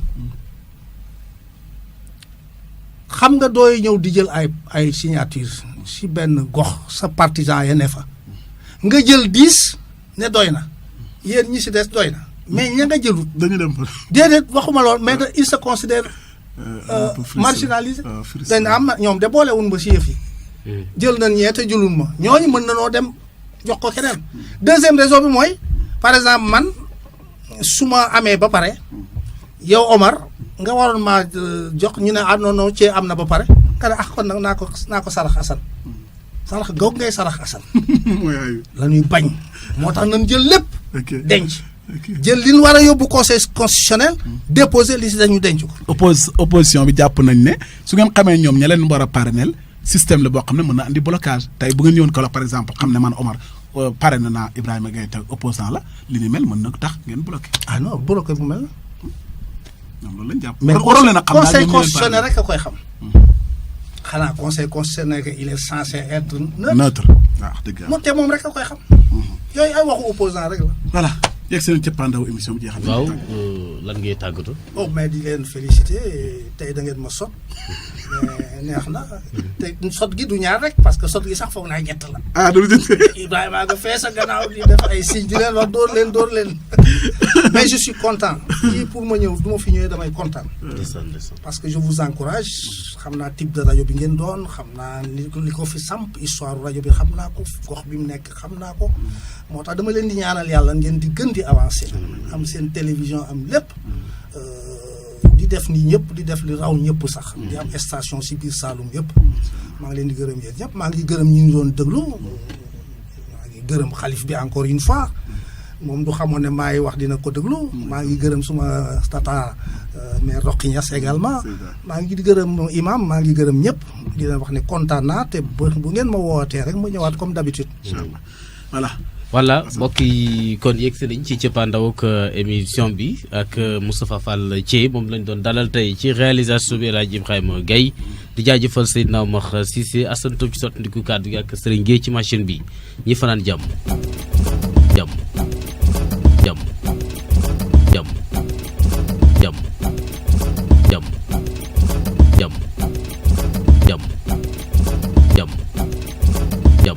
xam nga dooy ñëw di jël ay signatures si benn gox sa partisan ya ne fa nga jël 10 ne doy na yéen ñi si des doy na mais ña nga jëlut dañu dem déedéet waxuma lool mais il se considère marginalisé dañ am na ñoom de boolewun ma si yëf yi jël nañ ñee te jëlun ma ñooñu mën na noo dem jox ko keneen deuxième raison bi mooy par exemple man su ma amee ba pare yow Omar nga waroon maa jox ñu ne ah non non cee am na ba pare nga ne ah kon nag naa ko sarax Assane sarax goog ngay sarax Assane la ñuy bañ moo tax nañ jël lépp denc jël li ñu war a yóbbu conseil constitutionnel déposer li si dañu denc ko opposition bi jàpp nañ ne su ngeen xamee ñoom ña leen war a parrainel système la boo xam ne mën na andi blocage tey bu ngeen ñëwoon Kaolack par exemple xam ne man Omar parrainé naa Ibrahima Gaye te opposant la li ni mel mën na tax ngeen bloqué. ah non bloqué bu mel. ñoom loolu lañ jàpp. mais conseil constitutionnel rek a koy xam. xanaa conseil constitutionnel que il est censé être neutre. waaw dëgg la moom te moom rek a koy xam. yooyu ay waxu opposant rek la. voilà yegg seen cëppaandaw émission bi jeexal. waaw lan ngay tàggatoo. oh mais di leen féliciter tey da ngeen ma sot neex na te sot gi du ñaar rek parce que sot gi sax foog naa ñett la. ah du Ibrahima nga fees a gannaaw di def ay signes di leen wax dóor leen mais je suis content. fii pour ma ñëw du ma fi ñëwee damay kontaan. parce que je vous encourage xam naa type de rajo bi ngeen doon xam naa li ko fi samp histoire rajo bi xam naa ko gox bi mu nekk xam naa ko moo tax dama leen di ñaanal yàlla ngeen di gën di avancer. am seen télévision am lépp. di def nii ñëpp di def li raw ñëpp sax. di am station si biir Saloum yëpp. maa ngi leen di gërëm yéen ñëpp maa ngi gërëm ñi ñu doon déglu maa ngi gërëm xalif bi encore une fois moom du xamoon ne maay wax dina ko déglu. maa ngi gërëm suma tata mère Roqi Niass également. maa ngi di gërëm imam maa ngi gërëm ñëpp. di leen wax ne kontaan naa te bu ngeen ma wootee rek ma ñëwaat comme d'habitude. voilà. voilà mbokk yi kon yegg si nañ ci cëppaandaw ak émission bi ak Moustapha Fall Thié moom lañ doon dalal tey ci réalisation bi El Hadj Ibrahima Gaye di jaajëfal Seydina Omar Cissé Assane Top ci sottandiku kàddu gi ak Serigne Gueye ci machine bi ñi fanaan jàmm.